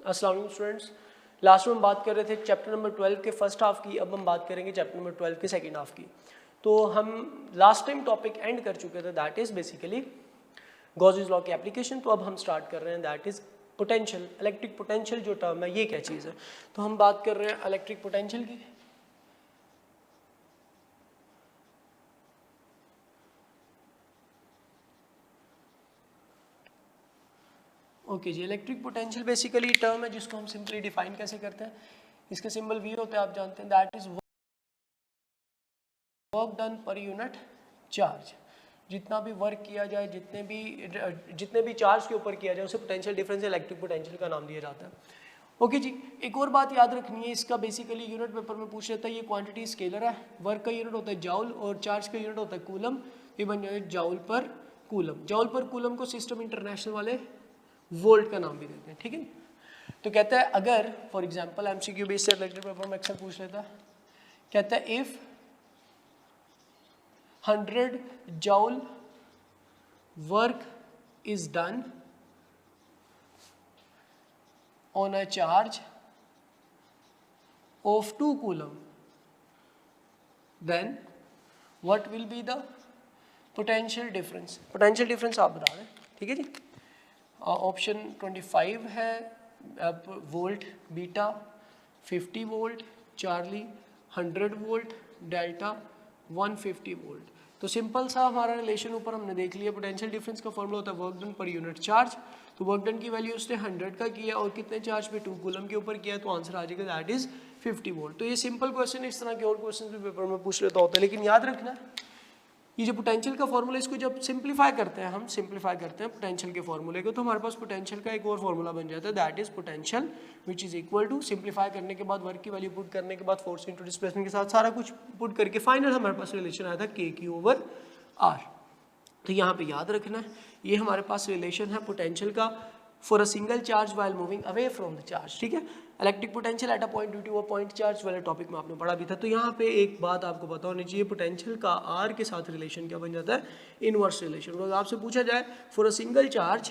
अस्सलाम वालेकुम students. Last में हम बात कर रहे थे चैप्टर नंबर 12 के फर्स्ट हाफ की, अब हम बात करेंगे चैप्टर नंबर 12 के सेकंड हाफ की। तो हम लास्ट टाइम टॉपिक एंड कर चुके थे, that is basically Gauss's law की एप्लीकेशन। तो अब हम स्टार्ट कर रहे हैं that is potential, electric potential जो टर्म है ये क्या चीज़ है। तो हम बात कर रहे हैं इलेक्ट्रिक पोटेंशियल की। ओके जी, इलेक्ट्रिक पोटेंशियल बेसिकली टर्म है जिसको हम सिंपली डिफाइन कैसे करते हैं। इसके सिंबल वी होते हैं, आप जानते हैं, that is work done per unit charge. जितना भी वर्क किया जाए, जितने भी चार्ज के ऊपर किया जाए उसे पोटेंशियल डिफरेंस इलेक्ट्रिक पोटेंशियल का नाम दिया जाता है। ओके जी, एक और बात याद रखनी है, इसका बेसिकली यूनिट पेपर में पूछ लेता है, ये क्वांटिटी स्केलर है, वर्क का यूनिट होता है जाउल और चार्ज का यूनिट होता है कूलम। ये बन जाएगा जाउल पर कूलम। जाउल पर कूलम को सिस्टम इंटरनेशनल वाले वोल्ट का नाम भी देते हैं, ठीक है। तो कहता है अगर फॉर एग्जांपल एमसीक्यू बेस से रिलेटेड पेपर में अक्सर पूछ लेता है, कहता है if 100 joule work is done on a charge of 2 coulomb, then what will be the potential difference? potential difference आप बता रहे हैं, ठीक है जी। ऑप्शन 25 है volt beta, 50 volt Charlie, 100 volt delta, 150 volt. तो सिंपल सा हमारा रिलेशन ऊपर हमने देख लिया। पोटेंशियल डिफरेंस का फॉर्मूला होता है work done per unit charge. तो वर्क डन की वैल्यू उसने 100 का किया और कितने चार्ज पे 2 कूलम के ऊपर किया, तो आंसर आ जाएगा दैट इज 50 वोल्ट। तो ये सिंपल क्वेश्चन, इस तरह के और क्वेश्चन भी पेपर में पूछ लेता होता है, लेकिन याद रखना ये जो पोटेंशियल का फॉर्मूला, इसको जब सिंप्लीफाई करते हैं, हम सिंप्लीफाई करते हैं पोटेंशियल के फॉर्मूले को, तो हमारे पास पोटेंशियल का एक और फॉर्मूला बन जाता है that is potential which is equal to, simplify करने के बाद वर्क की वैल्यू पुट करने के बाद फोर्स इनटू डिस्प्लेसमेंट के साथ सारा कुछ पुट करके फाइनल हमारे पास रिलेशन आया था के क्यू ओवर आर। तो यहाँ पे याद रखना है ये हमारे पास रिलेशन है पोटेंशियल का for a single charge while moving away from the charge, ठीक है। Electric potential at a point due to a point charge वाले टॉपिक में आपने पढ़ा भी था। तो यहाँ पे एक बात आपको पता होनी चाहिए, पोटेंशियल का आर के साथ रिलेशन क्या बन जाता है, इनवर्स रिलेशन। अगर आपसे पूछा जाए for a single charge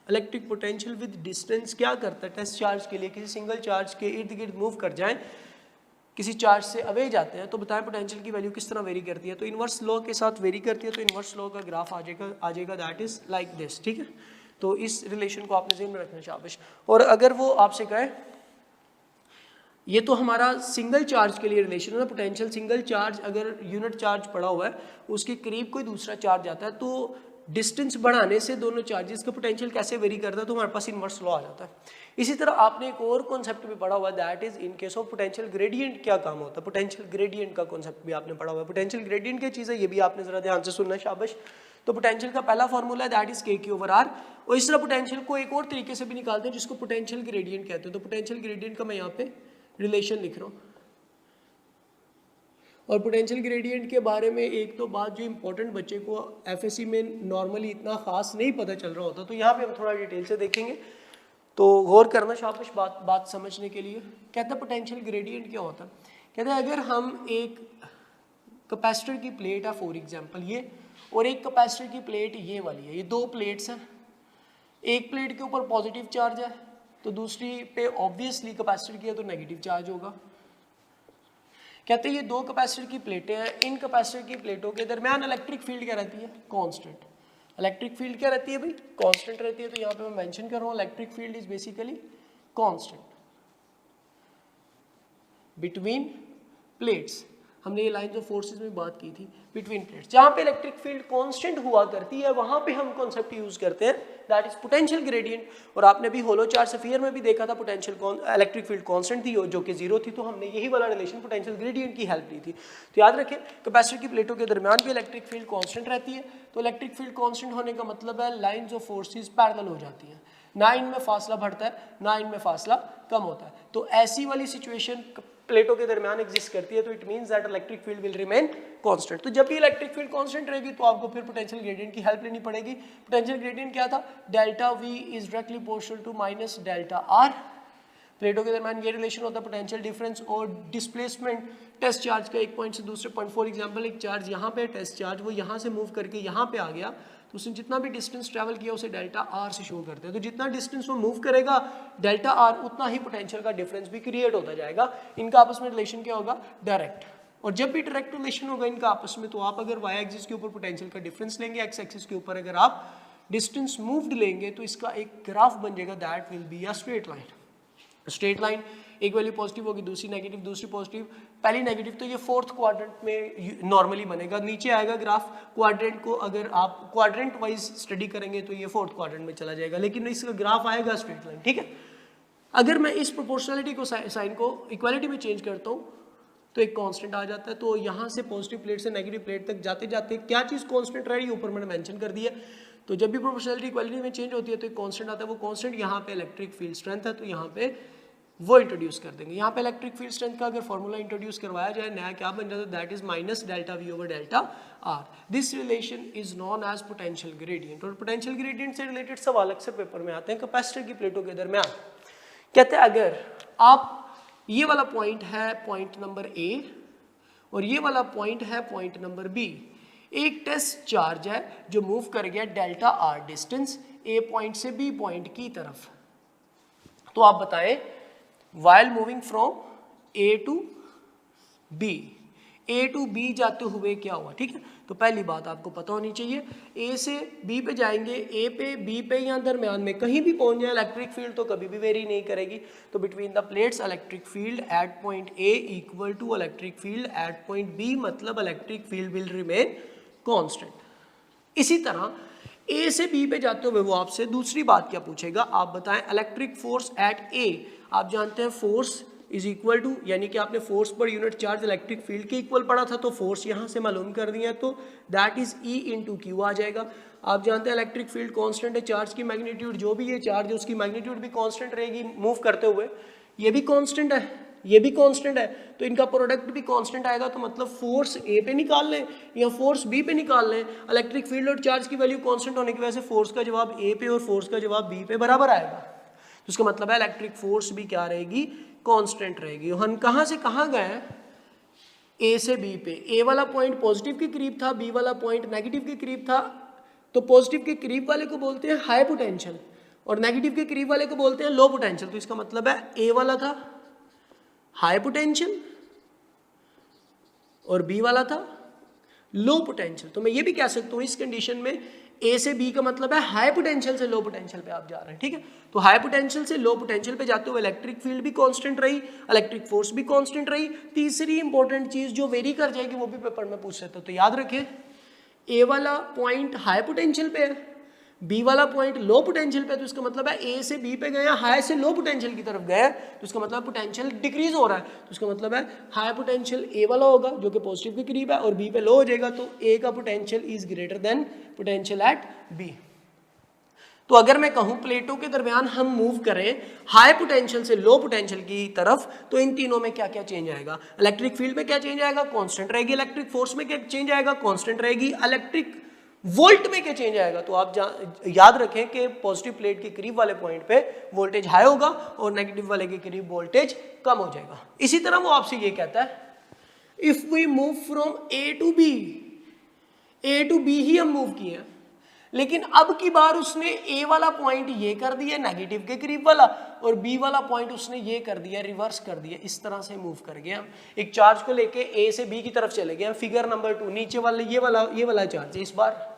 electric potential with distance क्या करता है, टेस्ट चार्ज के लिए किसी सिंगल चार्ज के इर्द गिर्द मूव कर जाएं, किसी चार्ज से अवे जाते हैं, तो बताएं पोटेंशियल की वैल्यू किस तरह वेरी करती है। तो इनवर्स लॉ के साथ वेरी करती है, तो इनवर्स लॉ का ग्राफ आ जाएगा दैट इज लाइक दिस, ठीक है। तो इस रिलेशन को आपने ज़हन में रखना शाबाश। और अगर वो आपसे कहे ये तो हमारा सिंगल चार्ज के लिए रिलेशन है ना, पोटेंशियल सिंगल चार्ज अगर यूनिट चार्ज पड़ा हुआ है उसके करीब कोई दूसरा चार्ज आता है, तो डिस्टेंस बढ़ाने से दोनों चार्जेस का पोटेंशियल कैसे वेरी करता है, तो हमारे पास इनवर्स लॉ आ जाता है। इसी तरह आपने एक और कॉन्सेप्ट भी पढ़ा हुआ है that is in case of potential gradient क्या काम होता है। पोटेंशियल ग्रेडियंट का कॉन्सेप्ट भी आपने पढ़ा हुआ है। पोटेंशियल ग्रेडियंट क्या चीज़ है ये भी आपने जरा ध्यान से सुनना शाबाश। तो पोटेंशियल का पहला फॉर्मूला है that is K Q over are. और इस तरह पोटेंशियल को एक और तरीके से भी निकालते हैं जिसको पोटेंशियल ग्रेडियंट कहते हैं। तो पोटेंशियल ग्रेडियंट का मैं यहाँ पे रिलेशन लिख रहा हूँ। और पोटेंशियल ग्रेडियंट के बारे में एक तो बात जो इंपॉर्टेंट बच्चे को एफएससी में नॉर्मली इतना खास नहीं पता चल रहा होता, तो यहाँ पे हम थोड़ा डिटेल से देखेंगे, तो गौर करना शाबाश बात समझने के लिए। कहता है पोटेंशियल ग्रेडियंट क्या होता है, कहता है अगर हम एक कैपेसिटर की प्लेट है फॉर एग्जांपल ये, और एक कैपेसिटर की प्लेट ये वाली है, ये दो प्लेट्स हैं, एक प्लेट के ऊपर पॉजिटिव चार्ज है तो दूसरी पे ऑब्वियसली कैपेसिटर की है तो नेगेटिव चार्ज होगा। कहते हैं ये दो कैपेसिटर की प्लेटें हैं, इन कैपेसिटर की प्लेटों के दरमियान इलेक्ट्रिक फील्ड क्या रहती है, कांस्टेंट। इलेक्ट्रिक फील्ड क्या रहती है भाई, कांस्टेंट रहती है। तो यहाँ पे मैं मेंशन कर रहा हूँ electric field is basically constant between plates. हमने ये लाइंस ऑफ फोर्सेस में बात की थी बिटवीन प्लेट्स। जहाँ पे इलेक्ट्रिक फील्ड कांस्टेंट हुआ करती है वहाँ पे हम कॉन्सेप्ट यूज करते हैं दैट इज पोटेंशियल ग्रेडियंट। और आपने भी होलो चार्ज स्फीयर में भी देखा था पोटेंशियल इलेक्ट्रिक फील्ड कांस्टेंट थी जो कि जीरो थी, तो हमने यही वाला रिलेशन पोटेंशियल ग्रेडियंट की हेल्प ली थी। तो याद रखें कैपेसिटर की प्लेटों के दरमियान भी इलेक्ट्रिक फील्ड कांस्टेंट रहती है। तो इलेक्ट्रिक फील्ड कांस्टेंट होने का मतलब है लाइंस ऑफ फोर्सेस पैरेलल हो जाती हैं, ना इनमें फासला बढ़ता है ना इनमें फासला कम होता है। तो ऐसी वाली सिचुएशन प्लेटों के दरमियान एग्जिस्ट करती है, तो it means that electric field will remain constant. तो जब भी इलेक्ट्रिक फील्ड कांस्टेंट रहेगी तो आपको फिर पोटेंशियल ग्रेडियंट की हेल्प लेनी पड़ेगी। पोटेंशियल ग्रेडियंट क्या था, delta V is directly proportional to minus delta R. प्लेटों के दरमियान ये रिलेशन होता है पोटेंशियल डिफरेंस और डिस्प्लेसमेंट टेस्ट चार्ज का एक पॉइंट से दूसरे पॉइंट, फॉर एग्जांपल एक चार्ज यहाँ पे टेस्ट चार्ज, वो यहाँ से मूव करके यहाँ पे आ गया, तो उसने जितना भी डिस्टेंस ट्रैवल किया उसे डेल्टा आर से शो करते हैं। तो जितना डिस्टेंस वो मूव करेगा डेल्टा आर, उतना ही पोटेंशियल का डिफरेंस भी क्रिएट होता जाएगा। इनका आपस में रिलेशन क्या होगा? डायरेक्ट। और जब भी डायरेक्ट रिलेशन होगा इनका आपस में, तो आप अगर वाई एक्सिस के ऊपर पोटेंशियल का डिफरेंस लेंगे, एक्स एक्सिस के ऊपर अगर आप डिस्टेंस मूव्ड लेंगे, तो इसका एक ग्राफ बन जाएगा, that will be a straight line. Straight line, एक वैल्यू पॉजिटिव होगी, दूसरी नेगेटिव, दूसरी पॉजिटिव, पहली नेगेटिव, तो ये फोर्थ क्वाड्रेंट में नॉर्मली बनेगा। नीचे आएगा ग्राफ, क्वाड्रेंट को अगर आप क्वाड्रेंट वाइज स्टडी करेंगे तो ये फोर्थ क्वाड्रेंट में चला जाएगा, लेकिन इसका ग्राफ आएगा स्ट्रेट लाइन, ठीक है। अगर मैं इस प्रोपोर्शनलिटी को, साइन को इक्वालिटी में चेंज करता हूँ तो एक कांस्टेंट आ जाता है। तो यहाँ से पॉजिटिव प्लेट से नेगेटिव प्लेट तक जाते जाते क्या चीज़ कांस्टेंट रह रही है, ऊपर मैंने मेंशन कर दिया। तो जब भी प्रोपोर्शनलिटी इक्वालिटी में चेंज होती है तो एक कांस्टेंट आता है, वो कांस्टेंट यहाँ पे इलेक्ट्रिक फील्ड स्ट्रेंथ है, तो यहाँ पे वो इंट्रोड्यूस कर देंगे। यहाँ पे इलेक्ट्रिक फील्ड स्ट्रेंथ का अगर फॉर्मूला इंट्रोड्यूस करवाया जाए, नया क्या बन जाता है, that is minus delta V over delta R. This relation is known as potential gradient. और पोटेंशियल ग्रेडियंट से रिलेटेड सवाल अक्सर पेपर में आते हैं कैपेसिटर की प्लेटों के दरमियान। कहते हैं अगर आप, ये वाला पॉइंट है पॉइंट नंबर ए और ये वाला पॉइंट है पॉइंट नंबर बी, एक टेस्ट चार्ज है जो मूव कर गया डेल्टा आर डिस्टेंस ए पॉइंट से बी पॉइंट की तरफ, तो आप बताएं while moving from A to B, A to B जाते हुए क्या हुआ, ठीक है। तो पहली बात आपको पता होनी चाहिए, A से B पे जाएंगे, A पे B पे या दरम्यान में कहीं भी पहुंच जाए, इलेक्ट्रिक फील्ड तो कभी भी वेरी नहीं करेगी। तो between the plates electric field at point A equal to electric field at point B, मतलब electric field will remain constant. इसी तरह A से B पे जाते हुए वो आपसे दूसरी बात क्या पूछेगा, आप बताएं इलेक्ट्रिक फोर्स एट A। आप जानते हैं फोर्स इज इक्वल टू, यानी कि आपने force per unit charge electric field के इक्वल पढ़ा था, तो फोर्स यहाँ से मालूम कर दिया, तो that is E into Q आ जाएगा। आप जानते हैं इलेक्ट्रिक फील्ड कांस्टेंट है, चार्ज की मैग्नीट्यूड, जो भी ये चार्ज है उसकी मैग्नीट्यूड भी कांस्टेंट रहेगी मूव करते हुए, ये भी कांस्टेंट है, ये भी कांस्टेंट है, तो इनका प्रोडक्ट भी कांस्टेंट आएगा। तो मतलब फोर्स ए पे निकाल लें या फोर्स बी पे निकाल लें, इलेक्ट्रिक फील्ड और चार्ज की वैल्यू कांस्टेंट होने की वजह से फोर्स का जवाब ए पे और फोर्स का जवाब बी पे बराबर आएगा। तो इसका मतलब है इलेक्ट्रिक फोर्स भी क्या रहेगी, कांस्टेंट रहेगी। हम कहाँ से कहाँ गए, ए से बी पे। ए वाला पॉइंट पॉजिटिव के करीब था, बी वाला पॉइंट नेगेटिव के करीब था। तो पॉजिटिव के करीब वाले को बोलते हैं हाई पोटेंशियल और नेगेटिव के करीब वाले को बोलते हैं लो पोटेंशियल। तो इसका मतलब है ए वाला था हाई पोटेंशियल और बी वाला था लो पोटेंशियल। तो मैं ये भी कह सकता हूँ इस कंडीशन में ए से बी का मतलब है हाई पोटेंशियल से लो पोटेंशियल पे आप जा रहे हैं, ठीक है। तो हाई पोटेंशियल से लो पोटेंशियल पे जाते हुए इलेक्ट्रिक फील्ड भी कांस्टेंट रही, इलेक्ट्रिक फोर्स भी कांस्टेंट रही। तीसरी इंपॉर्टेंट चीज जो वेरी कर जाएगी वो भी पेपर में पूछ सकते हो, तो याद रखें ए वाला पॉइंट हाई पोटेंशियल पे है, बी वाला पॉइंट लो पोटेंशियल पे, तो इसका मतलब है ए से बी पे गया, हाई से लो पोटेंशियल की तरफ गया, तो इसका मतलब पोटेंशियल डिक्रीज हो रहा है। तो इसका मतलब है हाई पोटेंशियल ए वाला होगा जो कि पॉजिटिव के करीब है और बी पे लो हो जाएगा, तो ए का potential is greater than potential at B. तो अगर मैं कहूं प्लेटों के दरमियान हम मूव करें हाई पोटेंशियल से लो पोटेंशियल की तरफ, तो इन तीनों में क्या क्या चेंज आएगा, इलेक्ट्रिक फील्ड में क्या चेंज आएगा, कांस्टेंट रहेगी, इलेक्ट्रिक फोर्स में क्या चेंज आएगा, कांस्टेंट रहेगी, इलेक्ट्रिक वोल्ट में क्या चेंज आएगा। तो आप याद रखें कि पॉजिटिव प्लेट के करीब वाले पॉइंट पे वोल्टेज हाई होगा और नेगेटिव वाले के करीब वोल्टेज कम हो जाएगा। इसी तरह वो आपसे ये कहता है if we move from A to B, A to B ही हम मूव किए, लेकिन अब की बार उसने ए वाला पॉइंट ये कर दिया नेगेटिव के करीब वाला और बी वाला पॉइंट उसने ये कर दिया रिवर्स कर दिया, इस तरह से मूव कर गया। एक चार्ज को लेके ए से बी की तरफ चले गए, फिगर नंबर 2 नीचे वाले ये वाला चार्ज है। इस बार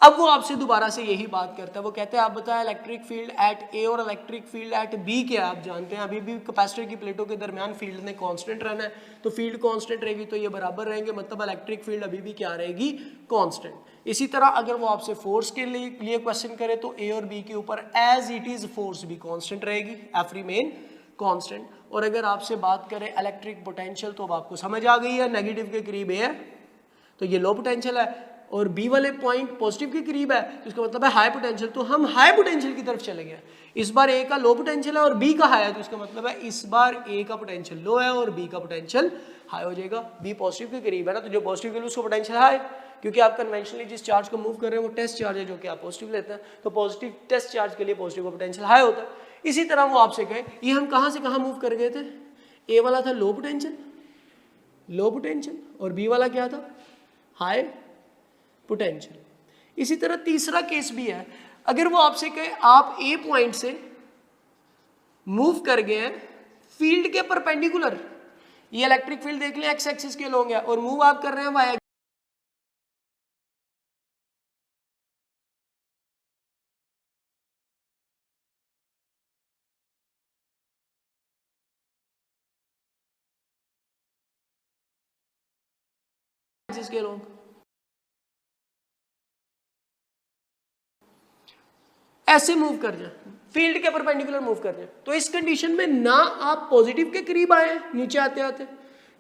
अब वो आपसे दोबारा से यही बात करता है, वो कहते हैं आप बताएं इलेक्ट्रिक फील्ड एट ए और इलेक्ट्रिक फील्ड एट बी क्या, आप जानते हैं अभी भी कैपेसिटर की प्लेटों के दरमियान फील्ड ने कांस्टेंट रहना है, तो फील्ड कांस्टेंट रहेगी तो ये बराबर रहेंगे, मतलब इलेक्ट्रिक फील्ड अभी भी क्या रहेगी, कांस्टेंट। इसी तरह अगर वो आपसे फोर्स के लिए क्वेश्चन करे तो ए और बी के ऊपर एज इट इज फोर्स भी कांस्टेंट रहेगी, एफ रिमेन कांस्टेंट। और अगर आपसे बात करें इलेक्ट्रिक पोटेंशियल तो अब आपको समझ आ गई है, नेगेटिव के करीब ए है तो ये लो पोटेंशियल है और बी वाले पॉइंट पॉजिटिव के करीब है तो इसका मतलब है हाई पोटेंशियल, तो हम हाई पोटेंशियल की तरफ चले गए। इस बार ए का लो पोटेंशियल है और बी का हाई है, तो इसका मतलब है इस बार ए का पोटेंशियल लो है और बी का पोटेंशियल हाई हो जाएगा। बी पॉजिटिव के करीब है ना, तो जो पॉजिटिव के लिए उसका पोटेंशियल हाई, क्योंकि आप कन्वेंशनली जिस चार्ज को मूव कर रहे हैं वो टेस्ट चार्ज है जो कि आप पॉजिटिव लेते हैं, तो पॉजिटिव टेस्ट चार्ज के लिए पॉजिटिव का पोटेंशियल हाई होता है। इसी तरह वो आपसे कहे ये हम कहाँ से कहाँ मूव कर गए थे, ए वाला था लो पोटेंशियल लो पोटेंशियल और बी वाला क्या था, हाई पोटेंशियल। इसी तरह तीसरा केस भी है, अगर वो आपसे कहे आप ए पॉइंट से मूव कर गए हैं फील्ड के परपेंडिकुलर, ये इलेक्ट्रिक फील्ड देख लें एक्स एक्सिस के लॉन्ग है और मूव आप कर रहे हैं वाई एक्सिस के लॉन्ग, ऐसे मूव कर जाए फील्ड के परपेंडिकुलर मूव कर जाए, तो इस कंडीशन में ना आप पॉजिटिव के करीब आए नीचे आते आते,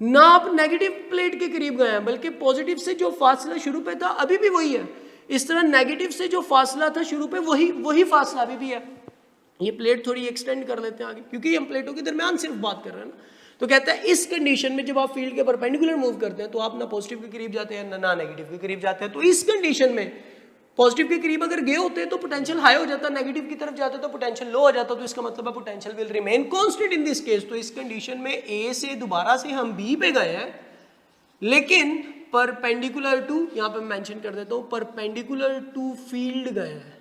ना आप नेगेटिव प्लेट के करीब गए हैं, बल्कि पॉजिटिव से जो फासला शुरू पे था अभी भी वही है। इस तरह नेगेटिव से जो फासला था शुरू पे वही फासला अभी भी है। ये प्लेट थोड़ी एक्सटेंड कर लेते हैं आगे, क्योंकि हम प्लेटों के दरमियान सिर्फ बात कर रहे हैं ना। तो कहता है इस कंडीशन में जब आप फील्ड के परपेंडिकुलर मूव करते हैं तो आप ना पॉजिटिव के करीब जाते हैं ना नेगेटिव के करीब जाते हैं। तो इस कंडीशन में पॉजिटिव के करीब अगर गए होते तो पोटेंशियल हाई हो जाता, नेगेटिव की तरफ जाते तो पोटेंशियल लो हो जाता, तो इसका मतलब है potential will remain constant in this case. तो इस कंडीशन में ए से दोबारा से हम बी पे गए हैं, लेकिन परपेंडिकुलर टू, यहाँ पे मेंशन कर देता हूँ, परपेंडिकुलर टू फील्ड गए हैं।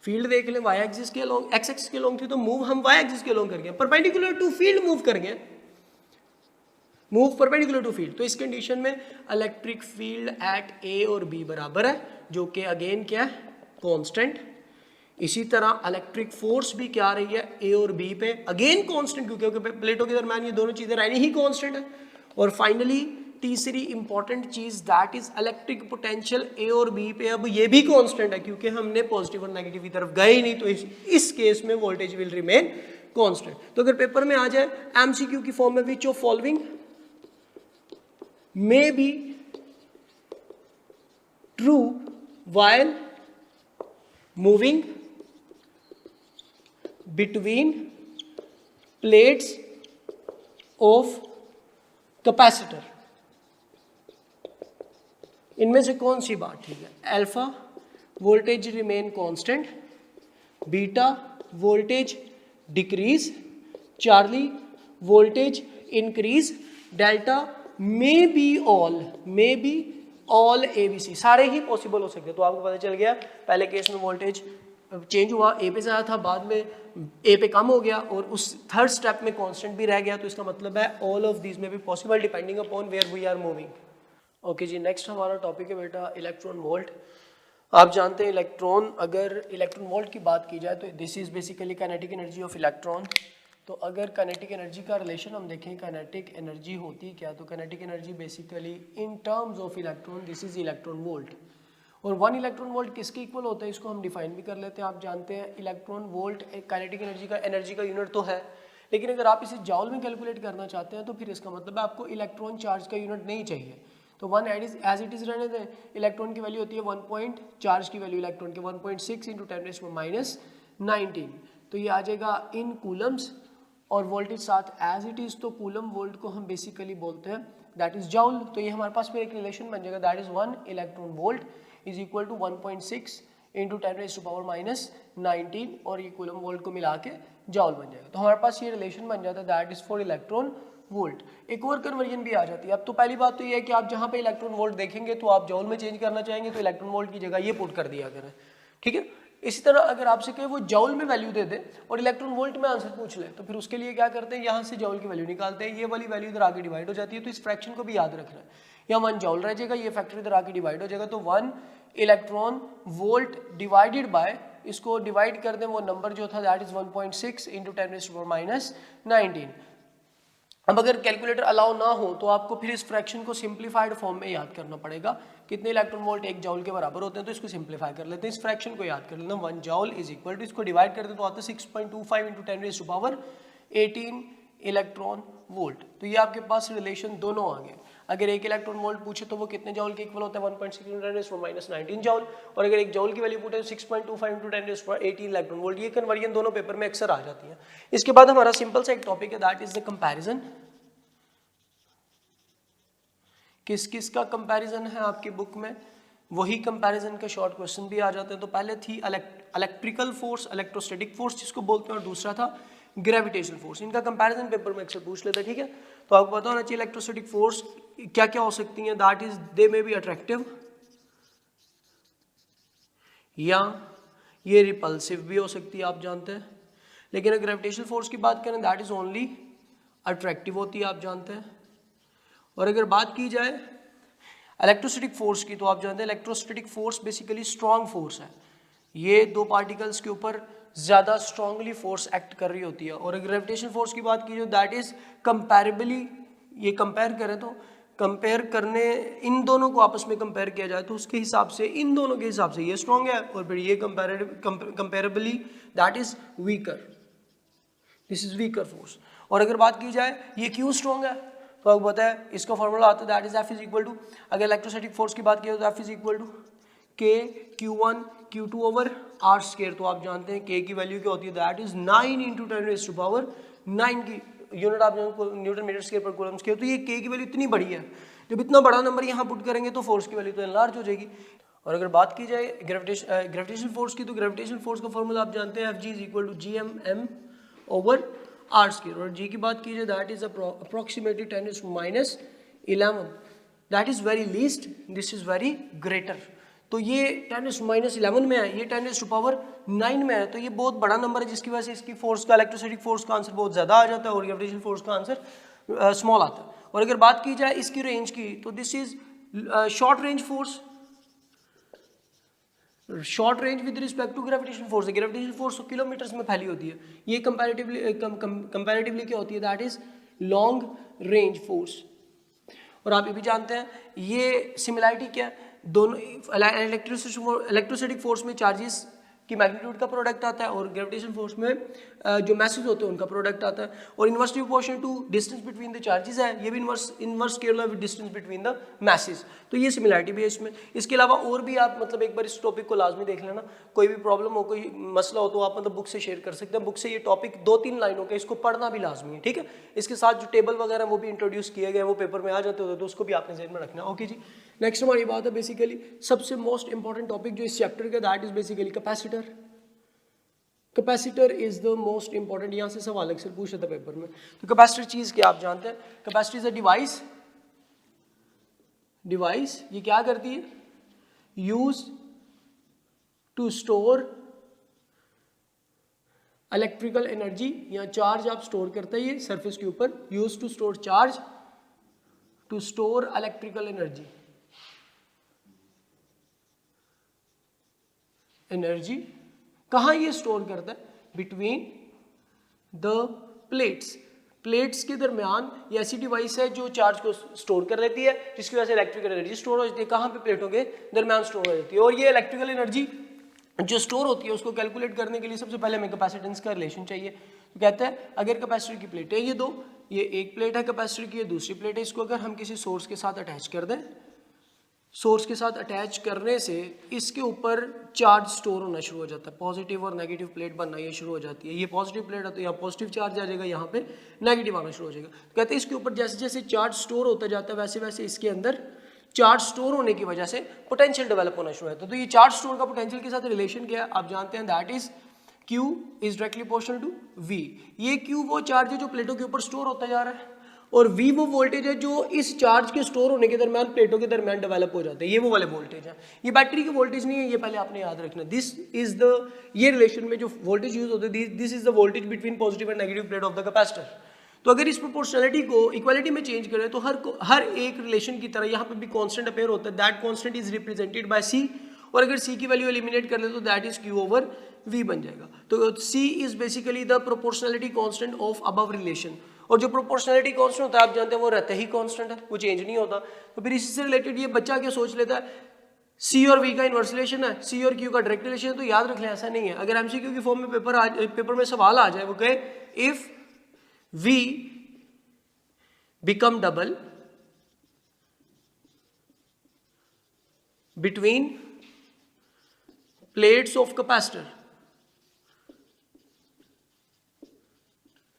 फील्ड देख ले वाई एक्सिस के लॉन्ग, एक्स एक्सिस के लॉन्ग थी तो मूव हम वाई एक्सिस के लॉन्ग कर गए, परपेंडिकुलर टू फील्ड मूव कर गए, मूव परपेंडिकुलर टू फील्ड। तो इस कंडीशन में इलेक्ट्रिक फील्ड एट ए और बी बराबर है, जो कि अगेन क्या है, कांस्टेंट। इसी तरह इलेक्ट्रिक फोर्स भी क्या आ रही है ए और बी पे, अगेन कांस्टेंट, क्योंकि प्लेटों के दरमियान ये दोनों चीजें रहनी ही कांस्टेंट है। और फाइनली तीसरी इंपॉर्टेंट चीज दैट इज इलेक्ट्रिक पोटेंशियल ए और बी पे, अब ये भी कांस्टेंट है क्योंकि हमने पॉजिटिव और नेगेटिव की तरफ गए ही नहीं, तो इस केस में वोल्टेज विल रिमेन कांस्टेंट। तो अगर पेपर में आ जाए एमसीक्यू की फॉर्म में, which of following may be true while moving between plates of capacitor, इनमें से कौन सी बात ठीक है? Alpha voltage remain constant, beta voltage decrease, Charlie voltage increase, delta may be all ABC, सारे ही पॉसिबल हो सकते हैं। तो आपको पता चल गया पहले केस में वोल्टेज चेंज हुआ, ए पे ज़्यादा था, बाद में ए पे कम हो गया और उस थर्ड स्टेप में कांस्टेंट भी रह गया। तो इसका मतलब है ऑल ऑफ दीज में भी possible depending upon where we are moving. Okay जी, नेक्स्ट हमारा टॉपिक है बेटा इलेक्ट्रॉन वोल्ट। आप जानते हैं इलेक्ट्रॉन, अगर इलेक्ट्रॉन वोल्ट की बात की जाए तो this is basically kinetic energy of electron. तो अगर काइनेटिक एनर्जी का रिलेशन हम देखें, काइनेटिक एनर्जी होती क्या, तो kinetic energy basically in terms of electron this is electron volt. और 1 इलेक्ट्रॉन वोल्ट किसके इक्वल होता है, इसको हम डिफाइन भी कर लेते हैं। आप जानते हैं इलेक्ट्रॉन वोल्ट एक काइनेटिक एनर्जी का यूनिट तो है, लेकिन अगर आप इसे जॉल में कैलकुलेट करना चाहते हैं तो फिर इसका मतलब है आपको इलेक्ट्रॉन चार्ज का यूनिट नहीं चाहिए। तो 1 एज इट इज रहने दें, इलेक्ट्रॉन की वैल्यू होती है 1 पॉइंट, चार्ज की वैल्यू इलेक्ट्रॉन के 1.6 इंटू 10⁻⁻⁹ तो ये आ जाएगा इन कूलम्स, और वोल्टेज साथ एज इट इज, तो कूलम वोल्ट को हम बेसिकली बोलते हैं दैट इज जॉल। तो ये हमारे पास फिर एक रिलेशन बन जाएगा, that is 1 electron volt is equal to 1.6 into 10⁻⁻⁹ और ये कूलम वोल्ट को मिला के जॉल बन जाएगा। तो हमारे पास ये रिलेशन बन जाता है that is for electron volt. एक और कन्वर्जन भी आ जाती है। अब तो पहली बात तो ये है कि आप जहाँ पे इलेक्ट्रॉन वोल्ट देखेंगे तो आप जॉल में चेंज करना चाहेंगे तो इलेक्ट्रॉन वोल्ट की जगह ये पुट कर दिया करें, ठीक है। इसी तरह अगर आपसे कहे वो जॉल में वैल्यू दे दे और इलेक्ट्रॉन वोल्ट में आंसर पूछ ले, तो फिर उसके लिए क्या करते हैं, यहाँ से जॉल की वैल्यू निकालते हैं, ये वाली वैल्यू इधर आके डिवाइड हो जाती है। तो इस फ्रैक्शन को भी याद रखना है, यहाँ 1 जॉल रह जाएगा, ये फैक्टर इधर आके डिवाइड हो जाएगा। तो 1 इलेक्ट्रॉन वोल्ट डिवाइडेड बाय, इसको डिवाइड कर दें वो नंबर जो था दैट इज 1.6 इंटू 10⁻⁻⁹ अब अगर कैलकुलेटर अलाउ ना हो तो आपको फिर इस फ्रैक्शन को सिंप्लीफाइड फॉर्म में याद करना पड़ेगा। कितने इलेक्ट्रॉन वोल्ट 1 जॉल के बराबर होते हैं, तो इसको सिंप्लीफाई कर लेते हैं, इस फ्रैक्शन को याद कर लेना। 1 जॉल इज इक्वल टू, इसको डिवाइड करते तो आता है 6.25 इंटू 10⁻18 इलेक्ट्रॉन वोल्ट। तो ये आपके पास रिलेशन दोनों आ गए। अगर 1 इलेक्ट्रॉन वोल्ट पूछे तो वो कितने जॉल के इक्वल होता है, 1.6 इंटू 10⁻⁻⁹ जॉल, और अगर 1 जॉल की वैल्यू पूछे तो 6.25 इंटू 10⁻18 इलेक्ट्रॉन वोल्ट। ये कन्वर्जन दोनों पेपर में अक्सर आ जाती है। इसके बाद हमारा सिंपल सा एक टॉपिक है दैट इज द कंपैरिजन। किस किस का कंपैरिजन है आपकी बुक में, वही कंपैरिजन का शॉर्ट क्वेश्चन भी आ जाते हैं। तो पहले थी इलेक्ट्रिकल फोर्स, इलेक्ट्रोस्टैटिक फोर्स जिसको बोलते हैं, और दूसरा था ग्रेविटेशनल फोर्स। इनका कंपैरिजन पेपर में अक्सर पूछ लेता है, ठीक है। तो आपको पता होना चाहिए इलेक्ट्रोस्टैटिक फोर्स क्या क्या हो सकती हैं, that is they may be attractive या ये रिपल्सिव भी हो सकती है, आप जानते हैं। लेकिन अगर ग्रेविटेशनल फोर्स की बात करें दैट इज ओनली अट्रैक्टिव होती है, आप जानते हैं। और अगर बात की जाए इलेक्ट्रोस्टैटिक फोर्स की, तो आप जानते हैं electrostatic force basically strong force है। ये दो पार्टिकल्स के ऊपर ज़्यादा स्ट्रांगली फोर्स एक्ट कर रही होती है। और अगर ग्रेविटेशनल फोर्स की बात की जाए दैट इज कंपैरेबली, ये कंपेयर करें तो कंपेयर करने इन दोनों को आपस में कंपेयर किया जाए तो उसके हिसाब से इन दोनों के हिसाब से ये स्ट्रॉन्ग है, और फिर ये comparably that is weaker, this is weaker force. और अगर बात की जाए ये क्यों स्ट्रॉन्ग है, तो आपको पता है इसका फॉर्मूला आता है that is F is equal to, अगर इलेक्ट्रोस्टैटिक फोर्स की बात की तो एफ इज इक्वल टू के Q1 Q2 over R square. तो आप जानते हैं के की वैल्यू क्या होती है, दैट इज 9 × 10⁻⁹ की यूनिट आप जानते हैं न्यूटन मीटर स्क्वायर पर कूलम स्क्वायर। तो ये के की वैल्यू इतनी बड़ी है, जब इतना बड़ा नंबर यहाँ पुट करेंगे तो फोर्स की वैल्यू तो एनलार्ज हो जाएगी। और अगर बात की जाए ग्रेविटेशनल फोर्स की, तो ग्रेविटेशनल फोर्स का फॉर्मूला आप जानते हैं Fg is equal to GMM over R square. और जी की बात की जाए that is approximately 10⁻11, that is very least, this is very greater. तो ये 10⁻11 में है, ये 10⁻9 में है, तो ये बहुत बड़ा नंबर है, जिसकी वजह से इसकी फोर्स का इलेक्ट्रोस्टैटिक फोर्स का आंसर बहुत ज़्यादा आ जाता है और ग्रेविटेशनल फोर्स का आंसर स्मॉल आता है। और अगर बात की जाए इसकी रेंज की, तो this is short range force, short range with respect to gravitational force है। ग्रेविटेशनल फोर्स किलोमीटर्स में फैली होती है, ये कंपैरेटिवली क्या होती है, that is long range force. और आप ये भी जानते हैं ये सिमिलरिटी क्या है, दोनों इलेक्ट्रोस्टैटिक फोर्स में चार्जेस की मैग्नीट्यूड का प्रोडक्ट आता है और ग्रेविटेशनल फोर्स में जो मैसेज होते हैं उनका प्रोडक्ट आता है। और inversely proportional to distance between the charges है, ये भी inverse scale of distance between the masses. तो ये सिमिलरिटी भी है इसमें। इसके अलावा और भी आप मतलब एक बार इस टॉपिक को लाजमी देख लेना, कोई भी प्रॉब्लम हो, कोई मसला हो तो आप मतलब बुक से शेयर कर सकते हैं। बुक से ये टॉपिक 2-3 लाइनों का, इसको पढ़ना भी लाजमी है, ठीक है। इसके साथ जो टेबल वगैरह वो भी इंट्रोड्यूस किए गए, वो पेपर में आ जाते होते, तो उसको भी आपने ज़हन में रखना। ओके जी, नेक्स्ट हमारी बात है बेसिकली सबसे मोस्ट इंपॉर्टेंट टॉपिक जो इस चैप्टर का, that is basically capacitor. Capacitor is the most important, यहाँ से सवाल अक्सर पूछा था पेपर में। तो कैपेसिटर चीज क्या आप जानते हैं, कैपेसिटर इज अ डिवाइस ये क्या करती है, use to store electrical energy, या चार्ज आप स्टोर करते हैं ये सरफेस के ऊपर, use to store charge to store electrical energy कहाँ ये स्टोर करता है, बिटवीन द प्लेट्स के दरमियान। ये ऐसी डिवाइस है जो चार्ज को स्टोर कर लेती है, जिसकी वजह से इलेक्ट्रिकल एनर्जी स्टोर हो जाती है। कहाँ पे, प्लेटों के दरमियान स्टोर हो जाती है। और ये इलेक्ट्रिकल एनर्जी जो स्टोर होती है उसको कैलकुलेट करने के लिए सबसे पहले हमें कैपेसिटेंस का रिलेशन चाहिए। तो कहते हैं अगर कैपेसिटर की प्लेट है ये दो, ये एक प्लेट है कैपेसिटर की, ये दूसरी प्लेट है, इसको अगर हम किसी सोर्स के साथ अटैच कर दें, सोर्स के साथ अटैच करने से इसके ऊपर चार्ज स्टोर होना शुरू हो जाता है, पॉजिटिव और नेगेटिव प्लेट बनना ये शुरू हो जाती है। ये पॉजिटिव प्लेट है तो यहाँ पॉजिटिव चार्ज आ जाएगा, यहाँ पे नेगेटिव आना शुरू हो जाएगा। तो कहते हैं इसके ऊपर जैसे जैसे चार्ज स्टोर होता जाता है वैसे वैसे इसके अंदर चार्ज स्टोर होने की वजह से पोटेंशियल डेवलप होना शुरू होता है। तो ये चार्ज स्टोर का पोटेंशियल के साथ रिलेशन क्या है आप जानते हैं, that is Q is directly proportional to V। ये Q वो चार्ज है जो प्लेटों के ऊपर स्टोर होता जा रहा है, और V वो वोल्टेज है जो इस चार्ज के स्टोर होने के दरमियान प्लेटों के दरमियान डेवलप हो जाते हैं। ये वो वाले वोल्टेज है, ये बैटरी की वोल्टेज नहीं है, ये पहले आपने याद रखना। दिस इज द, ये रिलेशन में जो वोल्टेज यूज होते हैं, this is the voltage between positive and negative plate of the capacitor. तो अगर इस प्रोपोर्शनलिटी को इक्वालिटी में चेंज करें तो हर एक रिलेशन की तरह यहाँ पे भी कांस्टेंट अपेयर होता है, that constant is represented bye C। और अगर C की वैल्यू एलिमिनेट कर ले तो that is Q over V बन जाएगा। तो C is basically the proportionality constant of above relation. और जो प्रोपोर्शनलिटी कांस्टेंट होता है आप जानते हैं वो रहता ही कांस्टेंट है, वो चेंज नहीं होता। तो फिर इससे रिलेटेड ये बच्चा क्या सोच लेता है, C और V का इनवर्स रिलेशन है, C और Q का डायरेक्ट रिलेशन है। तो याद रख लें ऐसा नहीं है। अगर MCQ की फॉर्म में पेपर में सवाल आ जाए, वो कहे if V become double between plates of capacitor,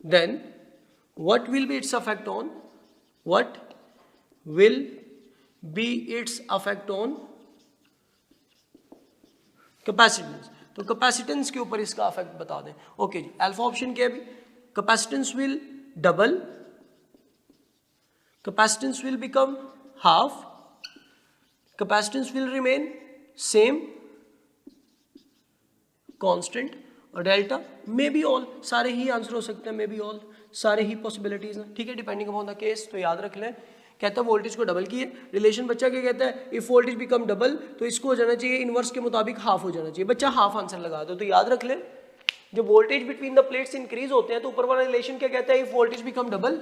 then what will be its effect on capacitance. तो कैपेसिटेंस के ऊपर इसका इफेक्ट बता दें। ओके जी, अल्फा ऑप्शन क्या है अभी, capacitance will double, capacitance will become half, capacitance will remain same, constant, और डेल्टा मे बी ऑल, सारे ही आंसर हो सकते हैं, मे बी ऑल, सारे ही पॉसिबिलिटीज हैं, ठीक है, डिपेंडिंग अपॉन द केस। तो याद रख लें, कहता है वोल्टेज को डबल किए, रिलेशन बच्चा क्या कहता है, इफ वोल्टेज बिकम डबल तो इसको हो जाना चाहिए इनवर्स के मुताबिक हाफ हो जाना चाहिए, बच्चा हाफ आंसर लगा दो। तो याद रख लें, जब voltage between the plates increase होते हैं तो ऊपर वाला रिलेशन क्या कहता है, इफ वोल्टेज बिकम डबल,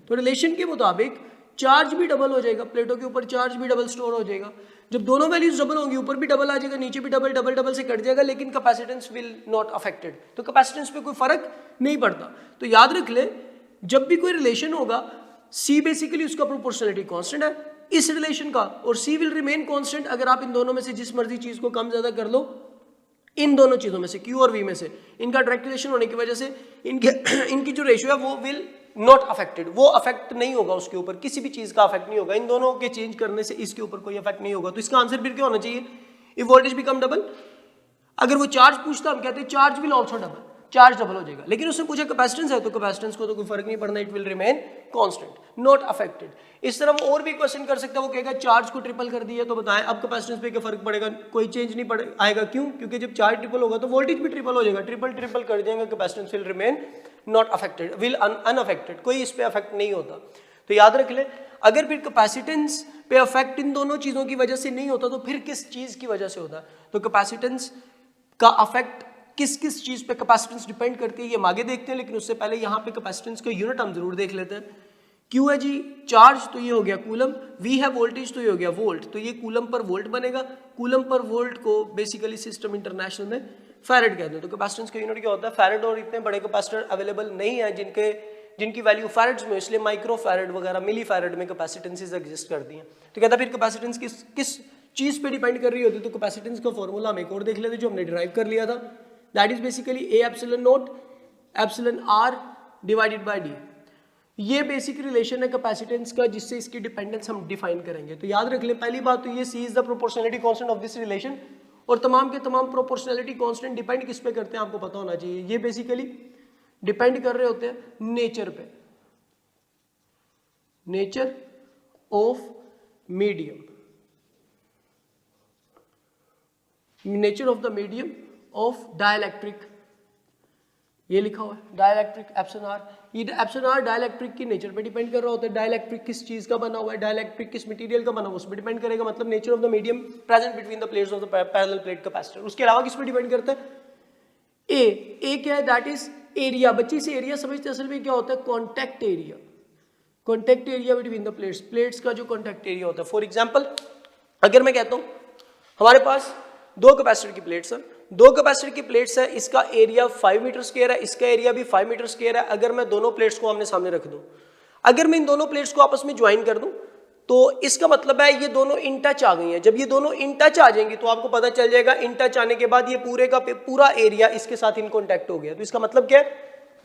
तो रिलेशन के मुताबिक चार्ज भी डबल हो जाएगा, प्लेटों के ऊपर चार्ज भी डबल स्टोर हो जाएगा। जब दोनों वैल्यूज डबल होंगी, ऊपर भी डबल आ जाएगा, नीचे भी डबल, डबल डबल से कट जाएगा, लेकिन कैपेसिटेंस विल नॉट अफेक्टेड, तो कैपेसिटेंस पे कोई फर्क नहीं पड़ता। तो याद रख ले, जब भी कोई रिलेशन होगा, C बेसिकली उसका प्रोपोर्शनलिटी कांस्टेंट है इस रिलेशन का, और C विल रिमेन कांस्टेंट अगर आप इन दोनों में से जिस मर्जी चीज को कम ज्यादा कर लो, इन दोनों चीजों में से Q और V में से, इनका डायरेक्ट रिलेशन होने की वजह से इनकी जो रेशियो है वो विल नॉट अफेक्टेड, वो अफेक्ट नहीं होगा, उसके ऊपर किसी भी चीज का अफेक्ट नहीं होगा, इन दोनों के चेंज करने से इसके ऊपर कोई अफेक्ट नहीं होगा। तो इसका आंसर फिर क्या होना चाहिए, इफ वोल्टेज बिकम डबल। अगर वो चार्ज पूछता, हम कहते हैं charge will also double, charge double हो जाएगा, लेकिन उसने पूछा कैपेसिटेंस है, तो कैपेसिटेंस को तो कोई फर्क नहीं पड़ना, it will remain constant, not affected. इस तरह हम और भी क्वेश्चन कर सकते हैं, वो कहेगा चार्ज को ट्रिपल कर दिया, तो बताएं अब कैपेसिटेंस पे क्या फर्क पड़ेगा, कोई चेंज नहीं पड़े आएगा, क्यों, क्योंकि जब चार्ज ट्रिपल होगा तो वोल्टेज भी ट्रिपल हो जाएगा, ट्रिपल ट्रिपल कर देंगे, capacitance will remain not affected, will unaffected, कोई इस पे अफेक्ट नहीं होता। तो याद रख ले, अगर फिर कैपेसिटेंस पे अफेक्ट इन दोनों चीजों की वजह से नहीं होता तो फिर किस चीज की वजह से होता, तो कैपेसिटेंस का अफेक्ट किस किस चीज पे कैपेसिटेंस डिपेंड करती है, ये हम आगे देखते हैं, लेकिन उससे पहले यहाँ पे कैपेसिटेंस का यूनिट हम जरूर देख लेते हैं। Q है जी चार्ज, तो ये हो गया कूलम, V है वोल्टेज, तो ये हो गया वोल्ट, तो ये कूलम पर वोल्ट बनेगा, कूलम पर वोल्ट को बेसिकली सिस्टम इंटरनेशनल में फैरेड कहते हैं। तो कैपेसिटेंस का यूनिट क्या होता है, फैरेड, और इतने बड़े कैपेसिटर अवेलेबल नहीं है जिनकी वैल्यू फैरेड्स में, इसलिए माइक्रो फैरेड वगैरह मिली फैरेड में कैपेसिटेंसेस एग्जिस्ट करती हैं। तो कहता फिर कैपेसिटेंस किस चीज पे डिपेंड कर रही होती है, तो कैपेसिटेंस का फॉर्मूला हम एक और देख लेते जो हमने डिराइव कर लिया था, that is basically A epsilon not epsilon R divided by D। ये बेसिक रिलेशन है कैपेसिटेंस का, जिससे इसकी डिपेंडेंस हम डिफाइन करेंगे। तो याद रख ले, पहली बात तो ये C is the proportionality constant of this relation, और तमाम के तमाम प्रोपोर्शनलिटी कांस्टेंट डिपेंड किस पे करते हैं आपको पता होना चाहिए, ये बेसिकली डिपेंड कर रहे होते हैं नेचर पे, nature of medium, nature of the medium of dielectric, ये लिखा हुआ है डाइलेक्ट्रिक एप्सिलॉन आर। ये एप्सिलॉन आर डाइलेक्ट्रिक की नेचर पे डिपेंड कर रहा होता है, डाइलेक्ट्रिक किस चीज का बना हुआ है, डाइलेक्ट्रिक किस मटेरियल का बना हुआ है, उस पर डिपेंड करेगा, मतलब nature of the medium present between the plates of the parallel plate capacitor. उसके अलावा किस पे डिपेंड करता है, ए क्या है, दैट इज एरिया। बच्चे से एरिया समझते, असल में क्या होता है, contact area, contact area between the plates, plates का जो कॉन्टैक्ट एरिया होता है। फॉर एग्जाम्पल, अगर मैं कहता हूँ हमारे पास दो कैपेसिटर की प्लेट्स है, दो कैपेसिटर की प्लेट्स है, इसका एरिया 5 मीटर स्क्वायर है, इसका एरिया भी 5 मीटर स्क्वायर है। अगर मैं दोनों प्लेट्स को आमने सामने रख दूं, अगर मैं इन दोनों प्लेट्स को आपस में ज्वाइन कर दूं, तो इसका मतलब है ये दोनों इन टच आ गई हैं। जब ये दोनों इन टच आ जाएंगी तो आपको पता चल जाएगा इन टच आने के बाद ये पूरे का पूरा एरिया इसके साथ इन कॉन्टैक्ट हो गया। तो इसका मतलब क्या है,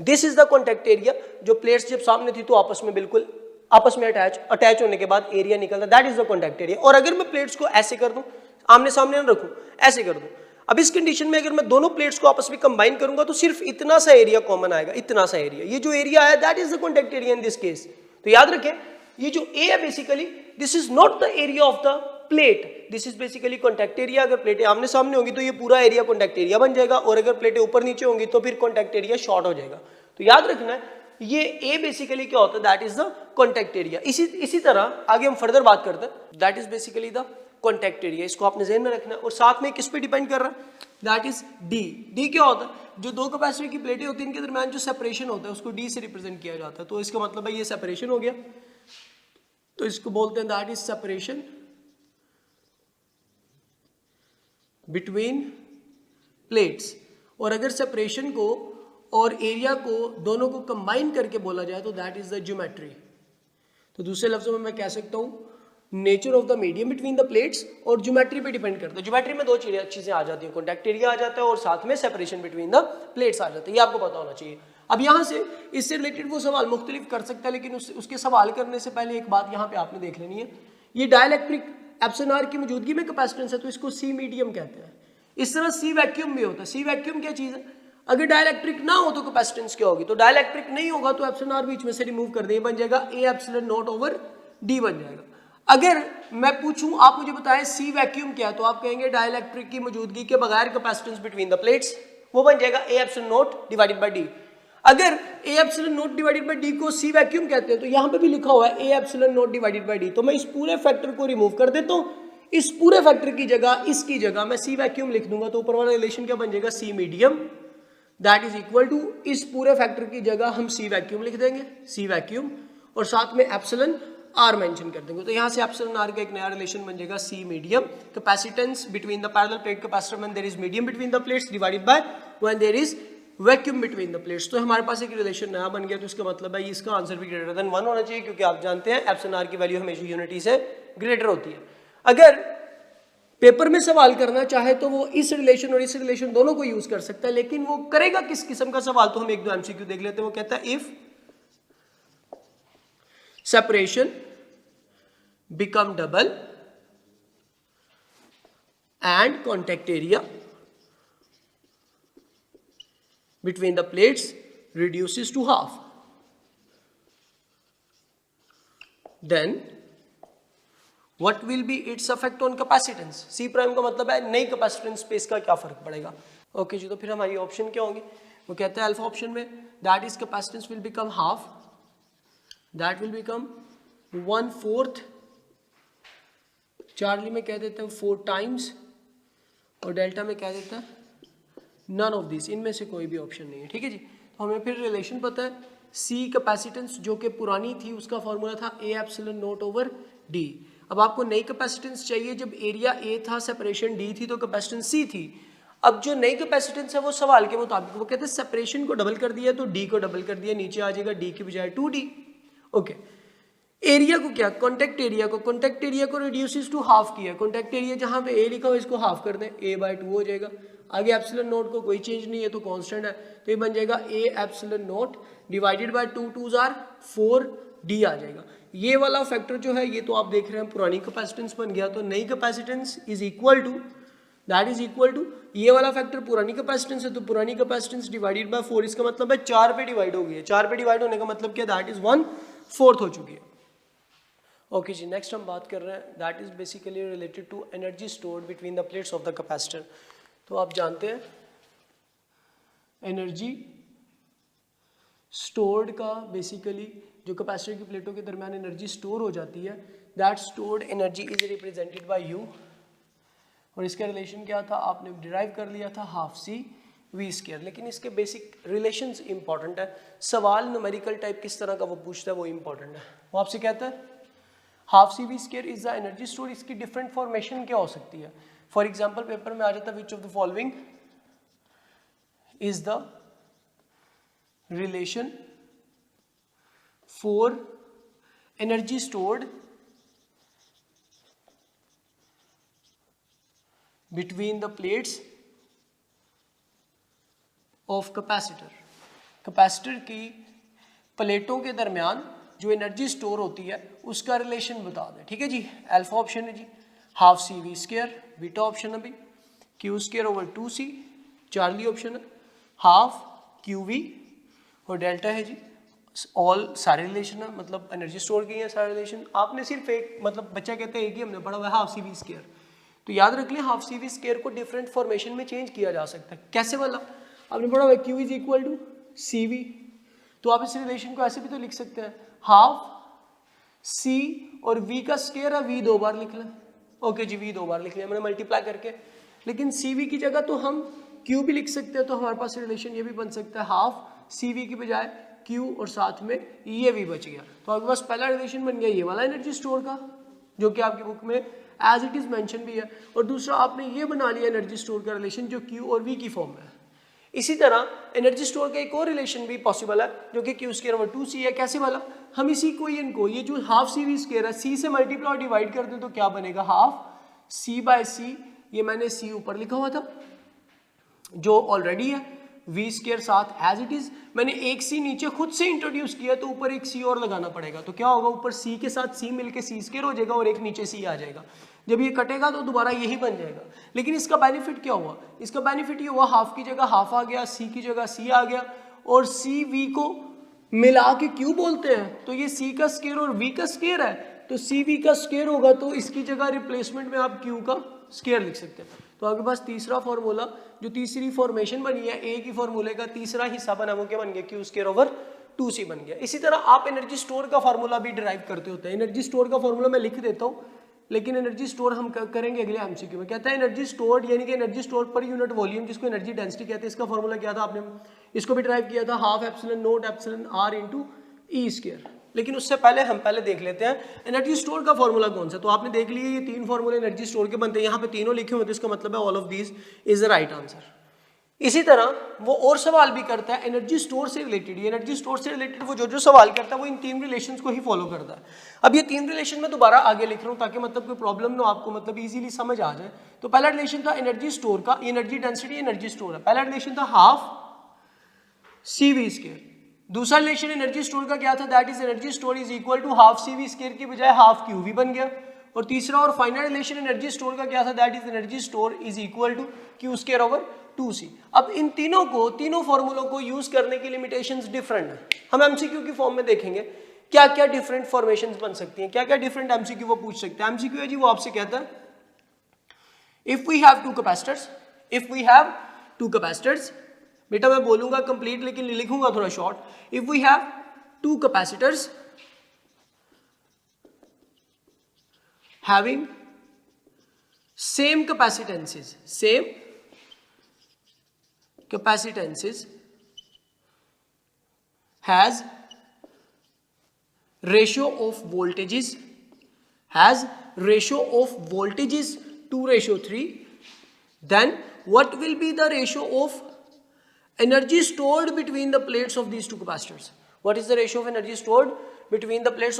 this is the contact area. जो प्लेट्स जब सामने थी तो आपस में बिल्कुल आपस में अटैच होने के बाद एरिया निकलता, that is the contact area. और अगर मैं प्लेट्स को ऐसे कर दूं, आमने सामने न रखूं, ऐसे कर दूं, अब इस कंडीशन में अगर मैं दोनों प्लेट्स को आपस में कंबाइन करूंगा तो सिर्फ इतना सा एरिया कॉमन आएगा, इतना सा एरिया। ये जो एरिया है that is the contact area in this case. तो याद रखें, ये जो ए है basically this is not the area of the plate, this is basically contact area. अगर प्लेटें आमने सामने होंगी तो ये पूरा एरिया कॉन्टैक्ट एरिया बन जाएगा, और अगर प्लेटें ऊपर नीचे होंगी तो फिर कॉन्टैक्ट एरिया शॉर्ट हो जाएगा। तो याद रखना है, ये ए बेसिकली क्या होता है, that is the contact area. इसी तरह आगे हम फर्दर बात करते हैं, that is basically the contact area. इसको आपने ज़हन में रखना है। और साथ में किस पे डिपेंड कर रहा है, दैट इज डी। डी क्या होता है, जो दो कैपेसिटर की प्लेटें होती हैं इनके दरमियान जो सेपरेशन होता है उसको डी से रिप्रेजेंट किया जाता है। तो इसका मतलब है ये सेपरेशन हो गया, तो इसको बोलते हैं that is separation between plates. और अगर सेपरेशन को और एरिया को दोनों को कंबाइन करके बोला जाए तो दैट इज द ज्योमेट्री। तो दूसरे लफ्जों में मैं कह सकता हूं nature of the medium between the plates और ज्योमेट्री पे डिपेंड करता है। ज्योमेट्री में दो चीजें आ जाती हैं, कॉन्टैक्ट एरिया आ जाता है और साथ में सेपरेशन बिटवीन द प्लेट्स आ जाता है। ये आपको पता होना चाहिए। अब यहाँ से इससे रिलेटेड वो सवाल मुख्तलिफ कर सकता है, लेकिन उसके सवाल करने से पहले एक बात यहाँ पे आपने देख लेनी है, ये डाइलेक्ट्रिक एप्सिलॉन आर की मौजूदगी में कैपेसिटेंस है तो इसको सी मीडियम कहते हैं। इस तरह सी वैक्यूम भी होता है। सी वैक्यूम क्या चीज़ है, अगर डाइलेक्ट्रिक ना हो तो कैपेसिटेंस क्या होगी, तो डाइलेक्ट्रिक नहीं होगा तो एप्सिलॉन आर बीच में से रिमूव कर दे, बन जाएगा A epsilon not over D बन जाएगा। अगर मैं पूछूं आप मुझे बताएं सी वैक्यूम क्या है, तो आप कहेंगे डाइलेक्ट्रिक की मौजूदगी के बगैर कैपेसिटेंस बिटवीन द प्लेट्स, वो बन जाएगा A epsilon not divided by D. अगर A epsilon not divided by D को सी वैक्यूम कहते हैं तो यहां पे भी लिखा हुआ है ए epsilon not divided by D, तो मैं इस पूरे फैक्टर को रिमूव कर देता हूं, इस पूरे फैक्टर की जगह इसकी जगह मैं सी वैक्यूम लिख दूंगा, तो ऊपर वाला रिलेशन क्या बन जाएगा C medium that is equal to, इस पूरे फैक्टर की जगह हम सी वैक्यूम लिख देंगे, सी वैक्यूम और साथ में एप्सिलॉन आर मेंशन कर देंगे, तो यहां से एप्सिलॉन आर का एक नया रिलेशन बन जाएगा C medium capacitance between the parallel plate capacitor when there is medium between the plates divided by when there is vacuum between the plates. तो हमारे पास एक रिलेशन नया बन गया, तो इसका मतलब है इसका आंसर भी ग्रेटर देन 1 होना चाहिए, क्योंकि आप जानते हैं एप्सिलॉन आर की वैल्यू हमेशा यूनिटी से ग्रेटर होती है। अगर पेपर में सवाल करना चाहे तो वो इस रिलेशन और इस रिलेशन दोनों को यूज कर सकता है, लेकिन वो करेगा किस किस्म का सवाल, तो हम एक दो एमसीक्यू देख लेते हैं। वो कहता है if separation become double and contact area between the plates reduces to half, then what will be its effect on capacitance। C prime का मतलब है नई कैपेसिटेंस पे इसका क्या फर्क पड़ेगा। ओके जी, तो फिर हमारी ऑप्शन क्या होंगी, वो कहता है अल्फा ऑप्शन में that is capacitance will become half, that will become 1/4, Charlie में कह देते हैं 4 टाइम्स, और डेल्टा में कह देता है नन ऑफ दिस, इनमें से कोई भी ऑप्शन नहीं है। ठीक है जी, तो हमें फिर रिलेशन पता है सी कैपेसिटेंस जो कि पुरानी थी उसका फॉर्मूला था ए एप्सिलॉन नॉट ओवर डी। अब आपको नई कैपेसिटेंस चाहिए, जब एरिया ए था सेपरेशन डी थी तो कैपेसिटेंस सी थी। अब जो नई कैपेसिटेंस है वो सवाल के मुताबिक वो कहते हैं सेपरेशन को डबल कर दिया तो डी को डबल कर दिया, नीचे आ जाएगा डी की बजाय 2d। ओके, एरिया को क्या, कॉन्टेक्ट एरिया को रिड्यूसेस टू हाफ किया, कॉन्टेक्ट एरिया जहां पे ए लिखा हो इसको हाफ कर दें, a/2 हो जाएगा। आगे एप्सिलॉन नोट को कोई चेंज नहीं है तो कांस्टेंट है, तो ये बन जाएगा a epsilon not divided by 2 2s R 4d आ जाएगा। ये वाला फैक्टर जो है ये तो आप देख रहे हैं पुरानी कैपेसिटेंस बन गया, तो नई capacitance is equal to that is equal to ये वाला फैक्टर पुरानी कैपेसिटेंस है, तो पुरानी कैपेसिटेंस डिवाइडेड बाय 4, इसका मतलब है 4 पे डिवाइड हो गई है। 4 पे डिवाइड होने का मतलब क्या, दैट इज 1/4 हो चुकी है। ओके जी, नेक्स्ट हम बात कर रहे हैं that is basically related to energy stored between the plates of the capacitor. तो आप जानते हैं एनर्जी स्टोर्ड का बेसिकली जो कैपेसिटर की प्लेटों के दरमियान एनर्जी स्टोर हो जाती है, that stored energy is represented by U, और इसका रिलेशन क्या था आपने डिराइव कर लिया था हाफ सी वी स्क्वायर। लेकिन इसके बेसिक रिलेशंस इंपॉर्टेंट है, सवाल न्यूमेरिकल टाइप किस तरह का वो पूछता है वो इंपॉर्टेंट है। वो आपसे कहता है half C V square is the energy store, इसकी डिफरेंट फॉर्मेशन क्या हो सकती है। फॉर एग्जाम्पल पेपर में आ जाता है which of the following is the relation for energy stored between the plates of capacitor. Capacitor की प्लेटों के दरमियान जो एनर्जी स्टोर होती है उसका रिलेशन बता दें। ठीक है जी, अल्फा ऑप्शन है जी half C V square, beta option है भाई Q square over 2c, Charlie option है हाफ क्यू वी, और डेल्टा है जी ऑल सारे रिलेशन है, मतलब एनर्जी स्टोर की है सारे रिलेशन। आपने सिर्फ एक मतलब बच्चा कहते हैं एक ही हमने पढ़ा हुआ है हाफ सी वी स्क्वायर, तो याद रख लें हाफ सी वी स्क्वायर को डिफरेंट फॉर्मेशन में चेंज किया जा सकता है। कैसे वाला आपने पढ़ा हुआ है Q is equal to C V, तो आप इस रिलेशन को ऐसे भी तो लिख सकते हैं हाफ सी और v का स्क्वायर है, v 2 बार लिख लें। ओके जी, v 2 बार लिख लिया मैंने मल्टीप्लाई करके, लेकिन cv की जगह तो हम q भी लिख सकते हैं, तो हमारे पास रिलेशन ये भी बन सकता है हाफ cv की बजाय q और साथ में ये भी बच गया। तो आपके पास पहला रिलेशन बन गया ये वाला एनर्जी स्टोर का जो कि आपकी बुक में एज इट इज मेंशन भी है, और दूसरा आपने ये बना लिया एनर्जी स्टोर का रिलेशन जो q और v की फॉर्म में है। इसी तरह एनर्जी स्टोर का एक और रिलेशन भी पॉसिबल है जो कि क्यू स्क्वायर ओवर 2c है। कैसे वाला, हम इसी को इनको ये जो हाफ सी वी स्क्वायर है c से मल्टीप्लाई डिवाइड कर दें तो क्या बनेगा हाफ c बाय c, ये मैंने c ऊपर लिखा हुआ था जो ऑलरेडी है, वी स्केयर साथ एज इट इज, मैंने एक सी नीचे खुद से इंट्रोड्यूस किया तो ऊपर एक सी और लगाना पड़ेगा, तो क्या होगा ऊपर सी के साथ सी मिलके सी स्केयर हो जाएगा और एक नीचे सी आ जाएगा। जब ये कटेगा तो दोबारा यही बन जाएगा। लेकिन इसका बेनिफिट क्या हुआ, इसका बेनिफिट ये हुआ हाफ की जगह हाफ आ गया, सी की जगह सी आ गया, और सी वी को मिला के क्यों बोलते हैं, तो ये सी का स्केयर और वी का स्केयर है, तो सी वी का स्केयर होगा तो इसकी जगह रिप्लेसमेंट में आप क्यू का स्केयर लिख सकते हैं। तो आपके पास तीसरा फॉर्मूला, जो तीसरी फॉर्मेशन बनी है ए की फॉर्मूले का तीसरा हिस्सा बना, वो क्या बन गया, क्यू स्केयर ओवर 2c बन गया। इसी तरह आप एनर्जी स्टोर का फॉर्मूला भी डिराइव करते होते हैं। एनर्जी स्टोर का फॉर्मूला मैं लिख देता हूँ, लेकिन एनर्जी स्टोर हम करेंगे अगले एमसीक्यू में। कहता है एनर्जी स्टोर्ड यानी कि energy store per unit volume, जिसको एनर्जी डेंसिटी कहते हैं, इसका फॉर्मूला क्या था, आपने इसको भी डिराइव किया था, half epsilon not epsilon R into E square. लेकिन उससे पहले हम देख लेते हैं एनर्जी स्टोर का फॉर्मूला कौन सा। तो आपने देख लिया ये तीन फॉर्मूले एनर्जी स्टोर के बनते हैं, यहाँ पे तीनों लिखे हुए, तो इसका मतलब है all of these is the right answer. इसी तरह वो और सवाल भी करता है एनर्जी स्टोर से रिलेटेड। ये एनर्जी स्टोर से रिलेटेड वो जो सवाल करता है वो इन तीन रिलेशंस को ही फॉलो करता है। अब ये तीन रिलेशन में दोबारा आगे लिख रहा हूँ ताकि मतलब कोई प्रॉब्लम ना आपको मतलब इजीली समझ आ जाए। तो पहला रिलेशन था एनर्जी स्टोर का, एनर्जी डेंसिटी एनर्जी स्टोर है। पहला रिलेशन था हाफ सी वी स्क्वायर। दूसरा रिलेशन एनर्जी स्टोर का क्या था, that is energy store is equal to half C V square की बजाय हाफ क्यू वी बन गया। और तीसरा और फाइनल रिलेशन एनर्जी स्टोर का क्या था, that is energy store is equal to Q square over 2c। अब इन तीनों फॉर्मूलों को यूज करने की लिमिटेशंस डिफरेंट है। हम एमसीक्यू की फॉर्म में देखेंगे क्या क्या डिफरेंट फॉर्मेशंस बन सकती हैं, क्या क्या डिफरेंट एमसीक्यू वो पूछ सकते हैं। एमसीक्यू है जी वो आपसे कहता है if we have two capacitors, बेटा मैं बोलूंगा कंप्लीट लेकिन लिखूंगा थोड़ा short. If we have two capacitors having same capacitances has ratio of voltages 2:3, then what will be the ratio of energy stored between the plates of these two capacitors? What is the ratio of energy stored between the plates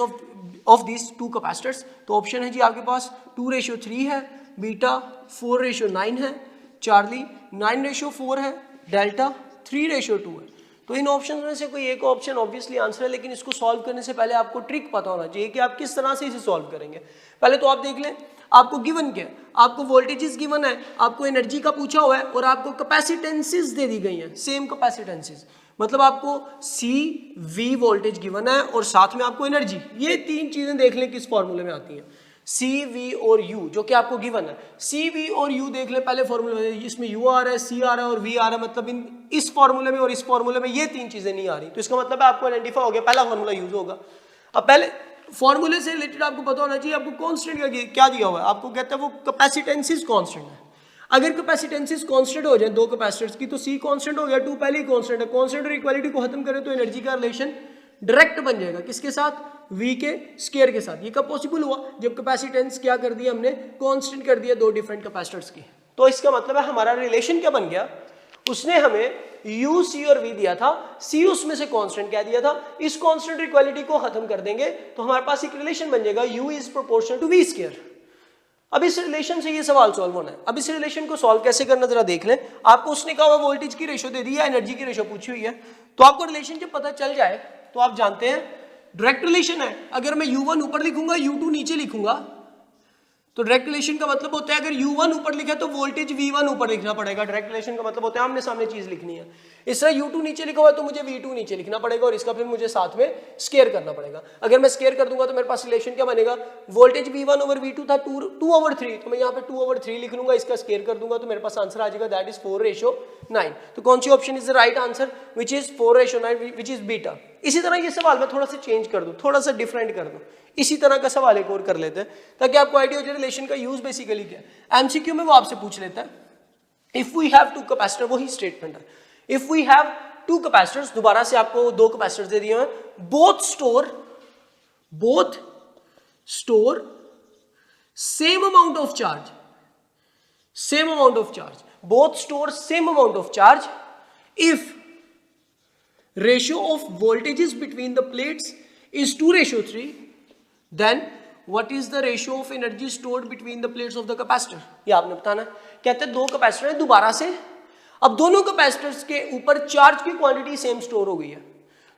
of these two capacitors? तो option है जी आपके पास 2:3 है, beta 4:9 है, Charlie 9:4 है, delta 3:2 है। तो इन option में से कोई एक ऑप्शन ऑब्वियसली आंसर है, लेकिन इसको सॉल्व करने से पहले आपको ट्रिक पता होना चाहिए कि आप किस तरह से इसे सॉल्व करेंगे। पहले तो आप देख लें आपको गिवन क्या है, आपको वोल्टेजेस गिवन है, आपको एनर्जी का पूछा हुआ है और आपको कैपेसिटेंसेस दे दी गई हैं, सेम कैपेसिटेंसेस। मतलब आपको सी वी वोल्टेज गिवन है और साथ में आपको एनर्जी। ये तीन चीजें देख लें किस फॉर्मूले में आती हैं, सी वी और यू, जो कि आपको गिवन है। सी वी और यू देख ले पहले फॉर्मूले में, इसमें यू आ रहा है, सी आ रहा है और वी आ रहा है, मतलब इस फॉर्मूले में और इस फॉर्मूले में ये तीन चीजें नहीं आ रही, तो इसका मतलब है आपको आइडेंटिफाई हो गया पहला फॉर्मूला यूज होगा। अब पहले फॉर्मूले से रिलेटेड आपको पता होना चाहिए आपको कांस्टेंट क्या दिया हुआ है, आपको कहता है वो कैपेसिटेंसेस कांस्टेंट है। अगर कैपेसिटेंसेस कांस्टेंट हो जाए दो कैपेसिटर्स की, तो सी कांस्टेंट हो गया, 2 पहले ही कांस्टेंट है, कांस्टेंट और इक्वालिटी को खत्म करें तो एनर्जी का रिलेशन डायरेक्ट बन जाएगा, किसके साथ, v के स्क्वायर के साथ। ये कब पॉसिबल हुआ, जब कैपेसिटेंस क्या कर दिया हमने, कांस्टेंट कर दिया दो डिफरेंट कैपेसिटर्स की। तो इसका मतलब है हमारा रिलेशन क्या बन गया, उसने हमें u c और v दिया था, c उसमें से कांस्टेंट क्या दिया था, इस कांस्टेंट इक्वालिटी को खत्म कर देंगे तो हमारे पास एक रिलेशन बन जाएगा u is proportional to v square. अब इस रिलेशन से ये सवाल सॉल्व होना है। अब इस रिलेशन को सॉल्व कैसे करना जरा देख लें। आपको उसने कहा वोल्टेज की रेशो दे दी है, एनर्जी की रेशो पूछी हुई है, तो आपको रिलेशन जब पता चल जाए तो आप जानते हैं डायरेक्ट रिलेशन है। अगर मैं u1 ऊपर लिखूंगा u2 नीचे लिखूंगा तो डायरेक्ट रिलेशन का मतलब होता है अगर u1 ऊपर लिखा तो वोल्टेज v1 ऊपर लिखना पड़ेगा। डायरेक्ट रिलेशन का मतलब होता है आमने सामने चीज लिखनी है। इस तरह u2 नीचे लिखा हुआ है तो मुझे v2 नीचे लिखना पड़ेगा और इसका फिर मुझे साथ में स्केयर करना पड़ेगा। अगर मैं स्केयर कर दूंगा तो मेरे पास रिलेशन क्या बनेगा, वोल्टेज v1 ओवर v2 था 2/3, तो मैं यहाँ पे 2/3 लिख लूंगा, इसका स्केयर कर दूंगा तो मेरे पास आंसर आ जाएगा, दैट इज 4:9। तो कौन सी option is the right answer, which is 4:9, which is beta. इसी तरह ये सवाल मैं थोड़ा सा चेंज कर दूं, थोड़ा सा डिफरेंट कर दूं, इसी तरह का सवाल एक और कर लेते हैं ताकि आपको आइडिया हो जाए रिलेशन का यूज बेसिकली क्या है। एमसीक्यू में वो आपसे पूछ लेता है if we have two capacitor, वही स्टेटमेंट है, if we have two capacitors, दोबारा से आपको दो कैपेसिटर्स दे दिए हैं, both store same amount of charge, both store same amount of charge if ratio of voltages between the plates is 2:3, then what is the ratio of energy stored between the plates of the capacitor। ये आपने बताना है। कहते हैं दो capacitor है, दोबारा से अब दोनों कैपेसिटर्स के ऊपर चार्ज की क्वांटिटी सेम स्टोर हो गई है,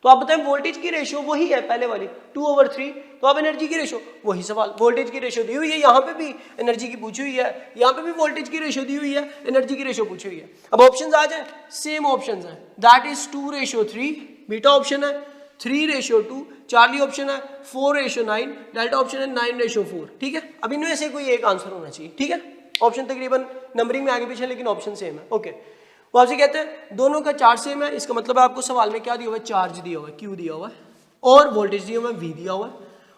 तो आप बताएं वोल्टेज की रेशियो वही है पहले वाली 2/3, तो अब एनर्जी की रेशियो वही सवाल, वोल्टेज की रेशियो दी हुई है, यहाँ पे भी एनर्जी की पूछी हुई है, यहाँ पे भी वोल्टेज की रेशियो दी हुई है, एनर्जी की रेशियो पूछी हुई है। अब ऑप्शंस आ जाए, सेम ऑप्शंस है, दैट इज 2:3 बीटा ऑप्शन है, 3:2 चार्ली ऑप्शन है, 4:9 डेल्टा ऑप्शन है, 9:4। ठीक है, अब इनमें से कोई एक आंसर होना चाहिए। ठीक है, ऑप्शन तकरीबन नंबरिंग में आगे पीछे लेकिन ऑप्शन सेम है। ओके, वो आपसे कहते हैं दोनों का चार्ज सेम है, इसका मतलब है आपको सवाल में क्या दिया हुआ है, चार्ज दिया हुआ है, क्यू दिया हुआ है, और वोल्टेज दिया हुआ है, वी दिया हुआ है,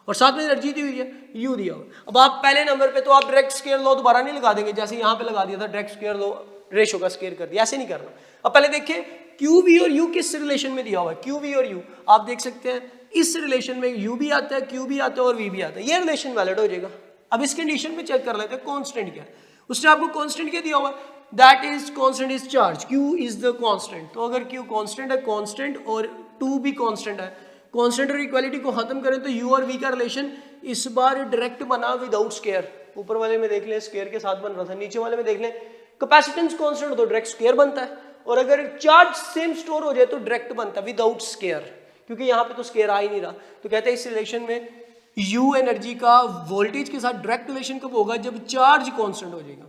और साथ में एनर्जी दी हुई है, यू दिया हुआ है। अब आप पहले नंबर पे तो आप डायरेक्ट स्क्वायर लॉ दोबारा नहीं लगा देंगे, जैसे यहाँ पे लगा दिया था डायरेक्ट स्क्वायर लॉ, रेशो का स्क्वायर कर दिया, ऐसे नहीं करना। अब पहले देखिए क्यू वी और यू किस रिलेशन में दिया हुआ है, क्यू वी और यू आप देख सकते हैं इस रिलेशन में यू भी आता है, क्यू भी आता है और वी भी आता है, ये रिलेशन वैलिड हो जाएगा। अब इस कंडीशन में चेक कर लेते हैं कांस्टेंट क्या है, उसने आपको कांस्टेंट क्या दिया हुआ है, that is constant is charge, Q is the constant. तो अगर क्यू कांस्टेंट है, कांस्टेंट और टू भी कांस्टेंट है, कांस्टेंट और इक्वालिटी को खत्म करें तो यू और वी का रिलेशन इस बार डायरेक्ट बना विदाउट स्क्वायर। ऊपर वाले में देख लें स्क्वायर के साथ बन रहा था, नीचे वाले में देख लें कैपेसिटेंस कांस्टेंट तो डायरेक्ट स्क्वायर बनता है, और अगर चार्ज सेम स्टोर हो जाए तो डायरेक्ट बनता है विदाउट स्क्वायर, क्योंकि यहाँ पे तो स्क्वायर आ ही नहीं रहा। तो कहते हैं इस रिलेशन में यू एनर्जी का वोल्टेज के साथ डायरेक्ट रिलेशन कब होगा, जब चार्ज कांस्टेंट हो जाएगा।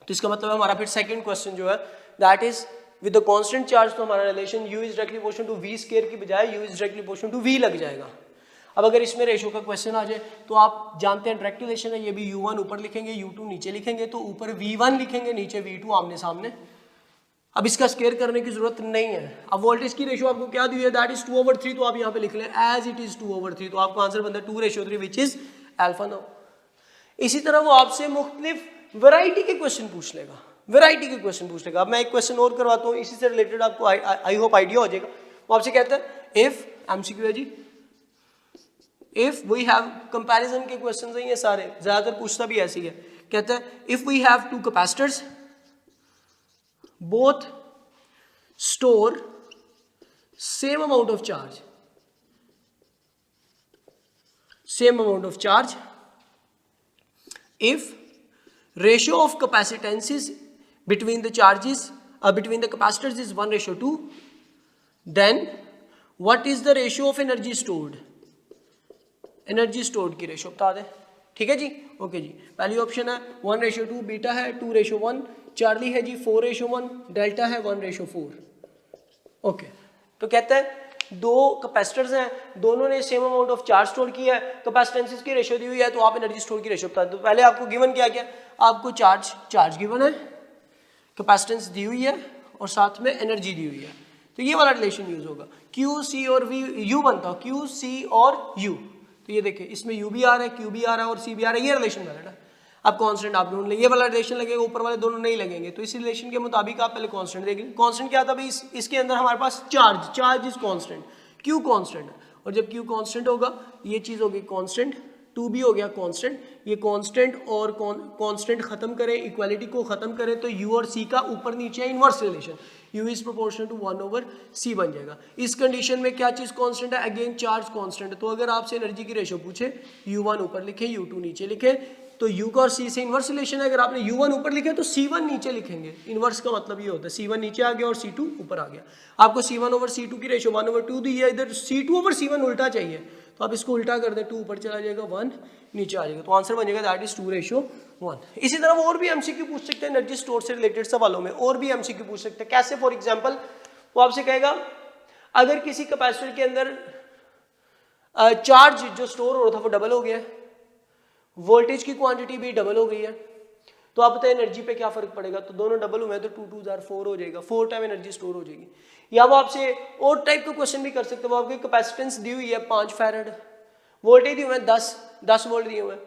तो इसका मतलब हमारा फिर सेकंड क्वेश्चन जो है that is with the constant charge, तो हमारा relation u is directly proportional to v square की बजाय u is directly proportional to v लग जाएगा। अब अगर इसमें रेशो का क्वेश्चन आ जाए तो आप जानते हैं डायरेक्ट रिलेशन है, ये भी u1 ऊपर लिखेंगे u2 नीचे लिखेंगे, तो ऊपर v1 लिखेंगे नीचे v2 आमने सामने। अब इसका स्क्वायर करने की जरूरत नहीं है। अब वोल्टेज की रेशियो आपको क्या दी है, दैट इज 2/3, तो आप यहाँ पे लिख लें एज इट इज 2/3, तो आपका आंसर बनता है 2:3 विच इज अल्फा नाउ। इसी तरह वो आपसे मुख्तलिफ वैरायटी के क्वेश्चन पूछ लेगा, वैरायटी के क्वेश्चन पूछ लेगा। अब मैं एक क्वेश्चन और करवाता हूँ, इसी से रिलेटेड आपको आई होप आइडिया हो जाएगा। वो आपसे कहता है इफ एमसीक्यू है जी, इफ वी हैव कंपैरिजन के क्वेश्चन हैं ये सारे, ज्यादातर पूछता भी ऐसे ही है। कहता है if we have two capacitors both store same amount of charge, same amount of charge, if ratio of capacitances between the charges between the capacitors is 1:2, then what is the ratio of energy stored, energy stored की ratio बता दें। ठीक है जी, okay जी। पहली option है 1:2, beta है 2:1, Charlie है जी 4:1, delta है 1:4। ओके, तो कहता है दो कैपेसिटर्स हैं, दोनों ने same amount of charge store किया है, कैपेसिटेंसेस की रेशियो दी हुई है, तो आप एनर्जी स्टोर की रेशियो बता दें। तो पहले आपको गिवन क्या क्या, आपको चार्ज गिवन है, कैपेसिटेंस दी हुई है और साथ में एनर्जी दी हुई है, तो ये वाला रिलेशन यूज होगा। क्यू सी और वी यू बनता है, क्यू सी और यू, तो ये देखिए इसमें यू भी आ रहा है, क्यू भी आ रहा है और सी भी आ रहा है, ये रिलेशन वैलिड है। अब कांस्टेंट आप ढूंढ लें, ये वाला रिलेशन लगेगा, ऊपर वाले दोनों नहीं लगेंगे, तो इस रिलेशन के मुताबिक आप पहले कांस्टेंट देख लें। कांस्टेंट क्या था भाई, इसके अंदर हमारे पास charge is constant, Q constant है, और जब क्यू कांस्टेंट होगा ये चीज होगी कांस्टेंट, टू भी हो गया कांस्टेंट, ये कांस्टेंट और कांस्टेंट खत्म करें, इक्वालिटी को खत्म करें तो यू और सी का ऊपर नीचे inverse relation, u is proportional to 1/c बन जाएगा। इस कंडीशन में क्या चीज कांस्टेंट है, अगेन चार्ज कांस्टेंट है, तो अगर आपसे एनर्जी की रेशियो पूछे u1 ऊपर लिखे u2 नीचे लिखे, तो u का और c से इनवर्स रिलेशन है, अगर आपने u1 ऊपर लिखे तो c1 नीचे लिखेंगे, इनवर्स का मतलब ये होता है c1 नीचे आ गया और c2 ऊपर आ गया। आपको c1/c2 की रेशियो 1/2 दी है, इधर c2/c1 उल्टा चाहिए, तो आप इसको उल्टा कर दें, 2 ऊपर चला जाएगा 1 नीचे आ जाएगा, तो आंसर बन जाएगा दैट इज 2:1। इसी तरह वो और भी एमसीक्यू पूछ सकते हैं एनर्जी स्टोर से रिलेटेड सवालों में, और भी एमसीक्यू पूछ सकते हैं। कैसे, फॉर एग्जांपल वो आपसे कहेगा अगर किसी कैपेसिटर के अंदर चार्ज जो स्टोर हो रहा था वो डबल हो गया, वोल्टेज की क्वांटिटी भी डबल हो गई है, तो आप बताएं एनर्जी पे क्या फर्क पड़ेगा। तो दोनों डबल हुए तो 2 2 4 हो जाएगा, 4 टाइम एनर्जी स्टोर हो जाएगी। या वो आपसे और टाइप का क्वेश्चन भी कर सकते हैं, वो आपकी कैपेसिटेंस दी हुई है 5 फैराड, वोल्टेज दिए हुए हैं 10 वोल्ट दिए हुए हैं,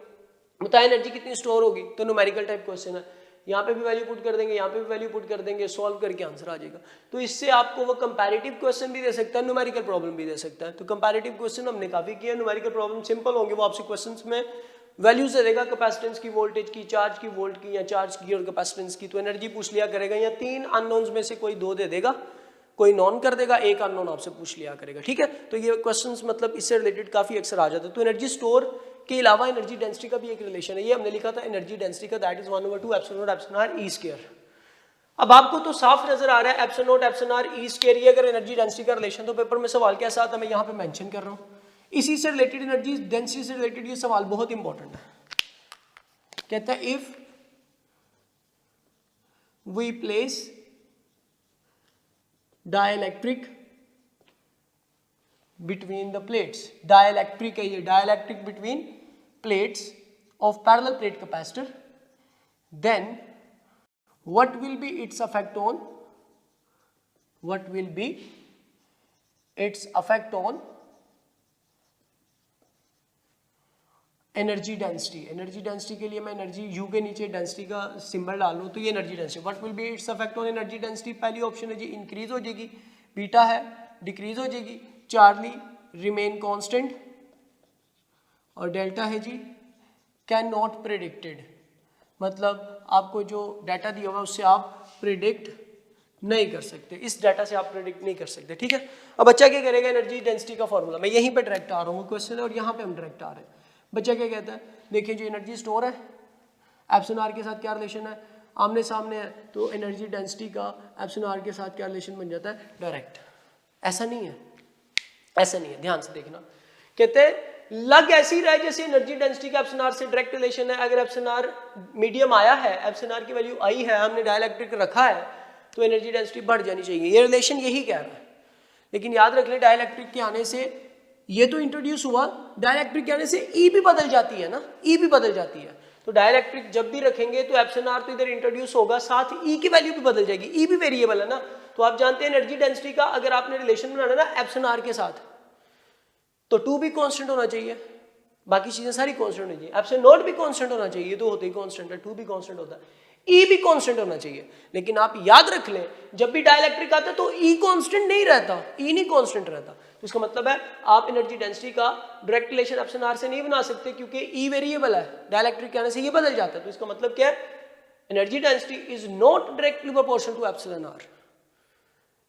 बताएं एनर्जी कितनी स्टोर होगी। तो न्यूमेरिकल टाइप क्वेश्चन है, यहाँ पे भी वैल्यू पुट कर देंगे, यहाँ पे भी वैल्यू पुट कर देंगे, सॉल्व करके आंसर आ जाएगा। तो इससे आपको वो कंपैरेटिव क्वेश्चन भी दे सकता है, न्यूमेरिकल प्रॉब्लम भी दे सकता है। तो कंपैरेटिव क्वेश्चन हमने काफी किया, न्यूमेरिकल प्रॉब्लम सिंपल होंगे, वो आपसे क्वेश्चंस में वैल्यूज दे देगा, कैपेसिटेंस की, वोल्टेज की, चार्ज की, वोल्ट की या चार्ज की और कैपेसिटेंस की, तो एनर्जी पूछ लिया करेगा, या 3 अननोन्स में से कोई 2 दे देगा, कोई नॉन कर देगा, एक अननोन आपसे पूछ लिया करेगा। ठीक है, तो ये क्वेश्चंस मतलब इससे रिलेटेड काफी अक्सर आ जाता है। तो एनर्जी स्टोर के अलावा एनर्जी डेंसिटी का भी एक रिलेशन है, ये हमने लिखा था एनर्जी डेंसिटी का, that is 1/2 epsilon not epsilon R E square. अब आपको तो साफ नजर आ रहा है epsilon not epsilon R E square, ये अगर एनर्जी डेंसिटी का रिलेशन तो पेपर में सवाल कैसा आता है मैं यहाँ पे मेंशन कर रहा हूँ। इसी से रिलेटेड एनर्जी डेंसिटी से रिलेटेड ये सवाल बहुत इंपॉर्टेंट है। कहता है if we place dielectric between the plates, dielectric है ये, dielectric between plates of parallel plate capacitor, then what will be its effect on, what will be its effect on energy density. Energy density के लिए मैं energy you के नीचे density का symbol डाल लूँ तो ये energy density, what will be its effect on energy density. पहली ऑप्शन है जी इंक्रीज हो जाएगी, बीटा है डिक्रीज हो जाएगी, चार्ली रिमेन कांस्टेंट, और डेल्टा है जी कैन नॉट प्रेडिक्टेड, मतलब आपको जो डाटा दिया हुआ उससे आप प्रिडिक्ट नहीं कर सकते, इस डाटा से आप प्रिडिक्ट नहीं कर सकते, ठीक है। अब बच्चा क्या करेगा, एनर्जी डेंसिटी का फॉर्मूला, मैं यहीं पे डायरेक्ट आ रहा हूँ क्वेश्चन और यहाँ पे हम डायरेक्ट आ रहे हैं। बच्चा क्या कहता है, देखिए जो एनर्जी स्टोर है एप्सिलॉन आर के साथ क्या रिलेशन है, आमने सामने है, तो एनर्जी डेंसिटी का एप्सिलॉन आर के साथ क्या रिलेशन बन जाता है, डायरेक्ट। ऐसा नहीं है, ऐसा नहीं है, ध्यान से देखना। कहते हैं लग ऐसी रहा है जैसे एनर्जी डेंसिटी का एप्सिलॉन आर से डायरेक्ट रिलेशन है। अगर एप्सिलॉन आर मीडियम आया है, एप्सिलॉन आर की वैल्यू आई है, हमने डाइलेक्ट्रिक रखा है, तो एनर्जी डेंसिटी बढ़ जानी चाहिए, ये रिलेशन यही कह रहा है। लेकिन याद रख ले डाइलेक्ट्रिक के आने से ये तो इंट्रोड्यूस हुआ, डाइलेक्ट्रिक के आने से ई भी बदल जाती है ना, ई भी बदल जाती है। तो डाइलेक्ट्रिक जब भी रखेंगे तो एप्सिलॉन आर तो इधर इंट्रोड्यूस होगा, साथ ई की वैल्यू भी बदल जाएगी, ई भी वेरिएबल है ना। तो आप जानते हैं एनर्जी डेंसिटी का अगर आपने रिलेशन बनाना ना एप्सिलॉन आर के साथ, तो 2 भी कांस्टेंट होना चाहिए, बाकी चीजें सारी कांस्टेंट होनी चाहिए। एप्सिलॉन नॉट भी कांस्टेंट होना चाहिए, तो होते ही कांस्टेंट है, 2 भी कांस्टेंट होता है, ई भी कांस्टेंट होना चाहिए। लेकिन आप याद रख लें जब भी डाइलेक्ट्रिक आता है तो ई कांस्टेंट नहीं रहता, ई नहीं कांस्टेंट रहता। तो इसका मतलब है आप एनर्जी डेंसिटी का डायरेक्ट रिलेशन एप्सिलॉन आर से नहीं बना सकते, क्योंकि ई वेरिएबल है, डाइलेक्ट्रिक के आने से ये बदल जाता है। तो इसका मतलब क्या है, energy density is not directly proportional to epsilon R.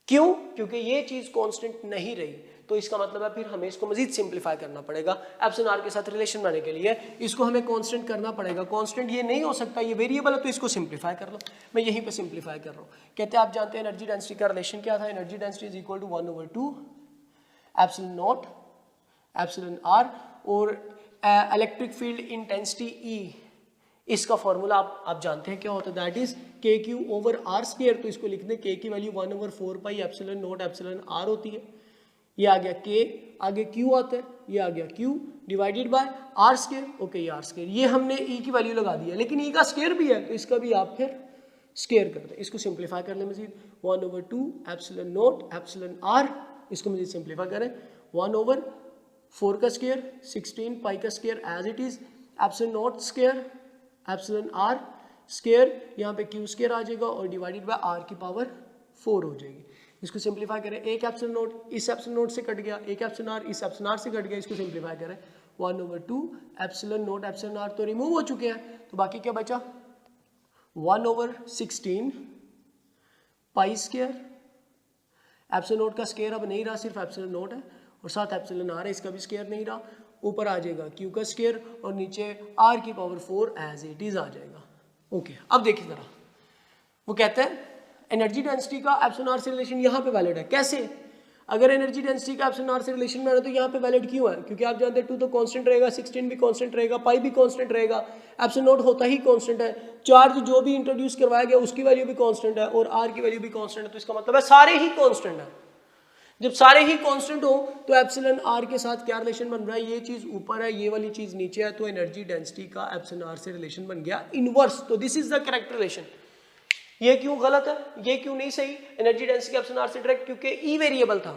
क्यों? क्योंकि ये चीज कांस्टेंट नहीं रही। तो इसका मतलब है फिर हमें इसको मजीद सिंप्लीफाई करना पड़ेगा, एप्सिलॉन आर के साथ रिलेशन बनाने के लिए इसको हमें कांस्टेंट करना पड़ेगा। कांस्टेंट ये नहीं हो सकता, ये वेरिएबल है, तो इसको सिंप्लीफाई कर लो। मैं यहीं पे सिंप्लीफाई कर रहा हूँ। कहते हैं आप जानते हैं एनर्जी डेंसिटी का रिलेशन क्या था, energy density is equal to 1/2 epsilon not epsilon R, और इलेक्ट्रिक फील्ड इंटेंसिटी ई, इसका फॉर्मूला आप जानते हैं क्या होता है, that is K Q over R square. तो इसको लिख दें, के की value 1/4 pi epsilon not epsilon R होती है, ये आ गया के, आगे क्यू आता है, ये आ गया Q divided by R square. Okay, ये आर स्क्वायर, ये हमने ई की वैल्यू लगा दी है, लेकिन ई का स्क्वायर भी है तो इसका भी आप फिर स्क्वायर कर दें। इसको सिंप्लीफाई कर लें मजीद, 1/2 एप्सिलॉन नॉट एप्सिलॉन आर, इसको मजीद सिंप्लीफाई करें, 1/4 का स्क्वायर 16 पाई का square as it is, epsilon naught square epsilon R square, यहाँ पे क्यू स्क्वायर आ जाएगा और डिवाइडेड बाय आर की पावर 4 हो जाएगी। इसको सिंप्लीफाई करें, एक एप्सिलॉन नॉट इस एप्सिलॉन नॉट से कट गया, एक एप्सिलॉन आर इस एप्सिलॉन आर से कट गया, इसको सिंप्लीफाई करें, 1/2 एप्सिलॉन नॉट एप्सिलॉन आर तो रिमूव हो चुके हैं, तो बाकी क्या बचा, 1/16 पाई स्क्वायर, एप्सिलॉन नॉट का स्क्वायर अब नहीं रहा, सिर्फ एप्सिलॉन नॉट है, और साथ एप्सिलॉन आर है, इसका भी स्क्वायर नहीं रहा, ऊपर आ जाएगा क्यू का स्क्वायर और नीचे आर की पावर 4 एज इट इज आ जाएगा। ओके, अब देखिए जरा, वो कहते हैं एनर्जी डेंसिटी का एप्सिलॉन आर से रिलेशन यहाँ पे वैलिड है। कैसे? अगर एनर्जी डेंसिटी का एप्सिलॉन आर से रिलेशन में है तो यहाँ पे वैलिड क्यों है, क्योंकि आप जानते हैं 2 तो कांस्टेंट रहेगा, 16 भी कांस्टेंट रहेगा, पाई भी कांस्टेंट रहेगा, एप्सिलॉन नॉट होता ही कांस्टेंट है, चार्ज जो भी इंट्रोड्यूस करवाया गया उसकी वैल्यू भी कांस्टेंट है और आर की वैल्यू भी कांस्टेंट है। तो इसका मतलब है सारे ही कांस्टेंट है। जब सारे ही कांस्टेंट हो तो एप्सिलॉन आर के साथ क्या रिलेशन बन रहा है, ये चीज ऊपर है, ये वाली चीज नीचे है, तो एनर्जी डेंसिटी का एप्सिलॉन आर से रिलेशन बन गया इनवर्स। तो this is the correct relation. ये क्यों गलत है, ये क्यों नहीं सही, एनर्जी डेंसिटी का एप्सिलॉन आर से डायरेक्ट, क्योंकि ई वेरिएबल था।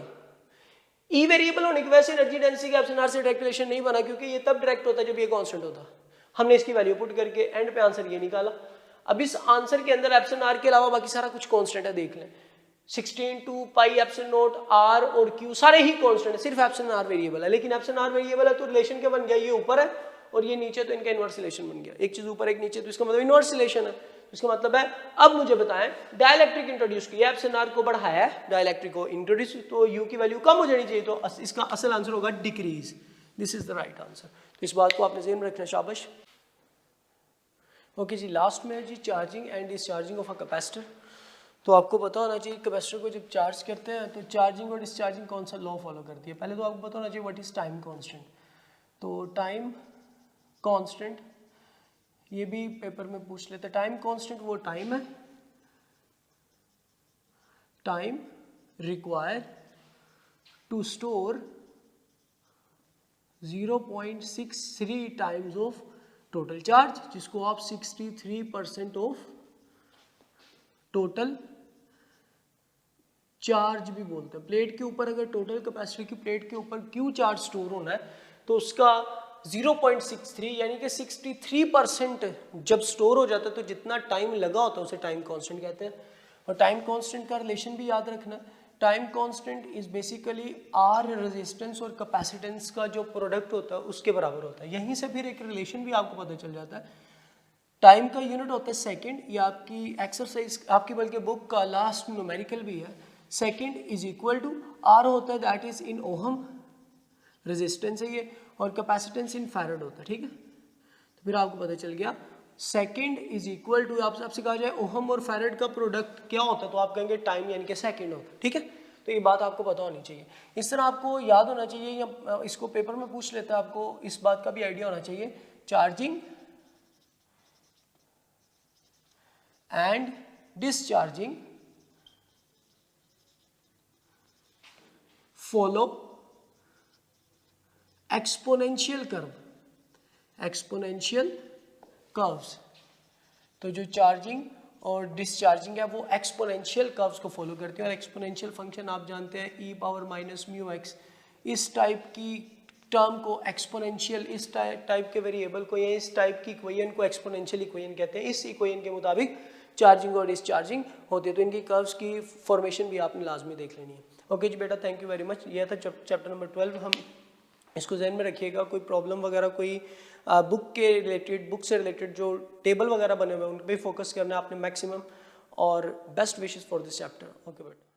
ई वेरिएबल होने की वजह से एनर्जी डेंसिटी का एप्सिलॉन आर से डायरेक्ट रिलेशन नहीं बना, क्योंकि ये तब डायरेक्ट होता है जब ये कांस्टेंट होता। हमने इसकी वैल्यू पुट करके एंड पे आंसर ये निकाला। अब इस आंसर के अंदर एप्सिलॉन आर के अलावा बाकी सारा कुछ कांस्टेंट है, देख लें, 16 2 पाई एप्सिलॉन नॉट आर और क्यू सारे ही कांस्टेंट है, सिर्फ एप्सिलॉन आर वेरिएबल है। लेकिन एप्सिलॉन आर वेरिएबल है तो रिलेशन क्या बन गया, ये ऊपर है और ये नीचे, तो इनका इनवर्स रिलेशन बन गया, एक चीज ऊपर एक नीचे, तो इसका मतलब इनवर्स रिलेशन है। इसका मतलब है, अब मुझे बताएं, डाइलेक्ट्रिक इंट्रोड्यूस किया, एप्सिलॉन आर को बढ़ाया है, डाइलेक्ट्रिक को इंट्रोड्यूस, तो यू की वैल्यू कम हो जानी चाहिए, तो इसका असल आंसर होगा decrease. This is the right answer. तो इस बात को आपने ज़हन में रखना, शाबाश। ओके जी, लास्ट में है जी charging and discharging of a capacitor. तो आपको पता होना चाहिए कैपेसिटर को जब चार्ज करते हैं तो चार्जिंग और डिस्चार्जिंग कौन सा लॉ फॉलो करती है। पहले तो आपको पता होना चाहिए व्हाट इज़ टाइम कांस्टेंट। तो टाइम कांस्टेंट ये भी पेपर में पूछ लेते हैं। टाइम कांस्टेंट वो टाइम है, time require to store 0.63 times of total charge, जिसको आप 63% ऑफ टोटल चार्ज भी बोलते हैं। प्लेट के ऊपर अगर टोटल कैपेसिटी की प्लेट के ऊपर क्यू चार्ज स्टोर होना है तो उसका 0.63 यानी कि 63% जब स्टोर हो जाता है तो जितना टाइम लगा होता है उसे टाइम कांस्टेंट कहते हैं। और टाइम कांस्टेंट का रिलेशन भी याद रखना, time constant is basically R resistance और कैपेसिटेंस का जो प्रोडक्ट होता है उसके बराबर होता है। यहीं से फिर एक रिलेशन भी आपको पता चल जाता है। टाइम का यूनिट होता है सेकंड, ये आपकी एक्सरसाइज आपकी बल्कि बुक का लास्ट न्यूमेरिकल भी है। Second is equal to R होता है that is in ohm, resistance है ये, और कैपेसिटेंस इन फैराड होता है, ठीक है। तो फिर आपको पता चल गया सेकंड इज इक्वल टू, आपसे कहा जाए ओहम और फैराड का प्रोडक्ट क्या होता है तो आप कहेंगे टाइम यानी कि सेकंड होता है, ठीक है। तो ये बात आपको पता होनी चाहिए। इस तरह आपको याद होना चाहिए, या इसको पेपर में पूछ लेता है, आपको इस बात का भी आइडिया होना चाहिए charging and discharging follow exponential curves। तो जो चार्जिंग और डिस्चार्जिंग है वो एक्सपोनेंशियल कर्व्स को फॉलो करती है। और एक्सपोनेंशियल फंक्शन आप जानते हैं e⁻⁻μx, इस टाइप की टर्म को एक्सपोनेंशियल, इस टाइप के वेरिएबल को या इस टाइप की इक्वेशन को एक्सपोनेंशियल इक्वेशन कहते हैं। इस इक्वेशन के मुताबिक चार्जिंग और डिस्चार्जिंग होती है। तो इनकी कर्व्स की फॉर्मेशन भी आपने लाजमी देख लेनी है। ओके जी बेटा, थैंक यू वेरी मच। यह था चैप्टर नंबर 12। हम इसको जहन में रखिएगा, कोई प्रॉब्लम वगैरह कोई बुक के रिलेटेड, बुक से रिलेटेड जो टेबल वगैरह बने हुए हैं उन पर फोकस करना है आपने मैक्सिमम। और best wishes for this chapter. Okay बेटा।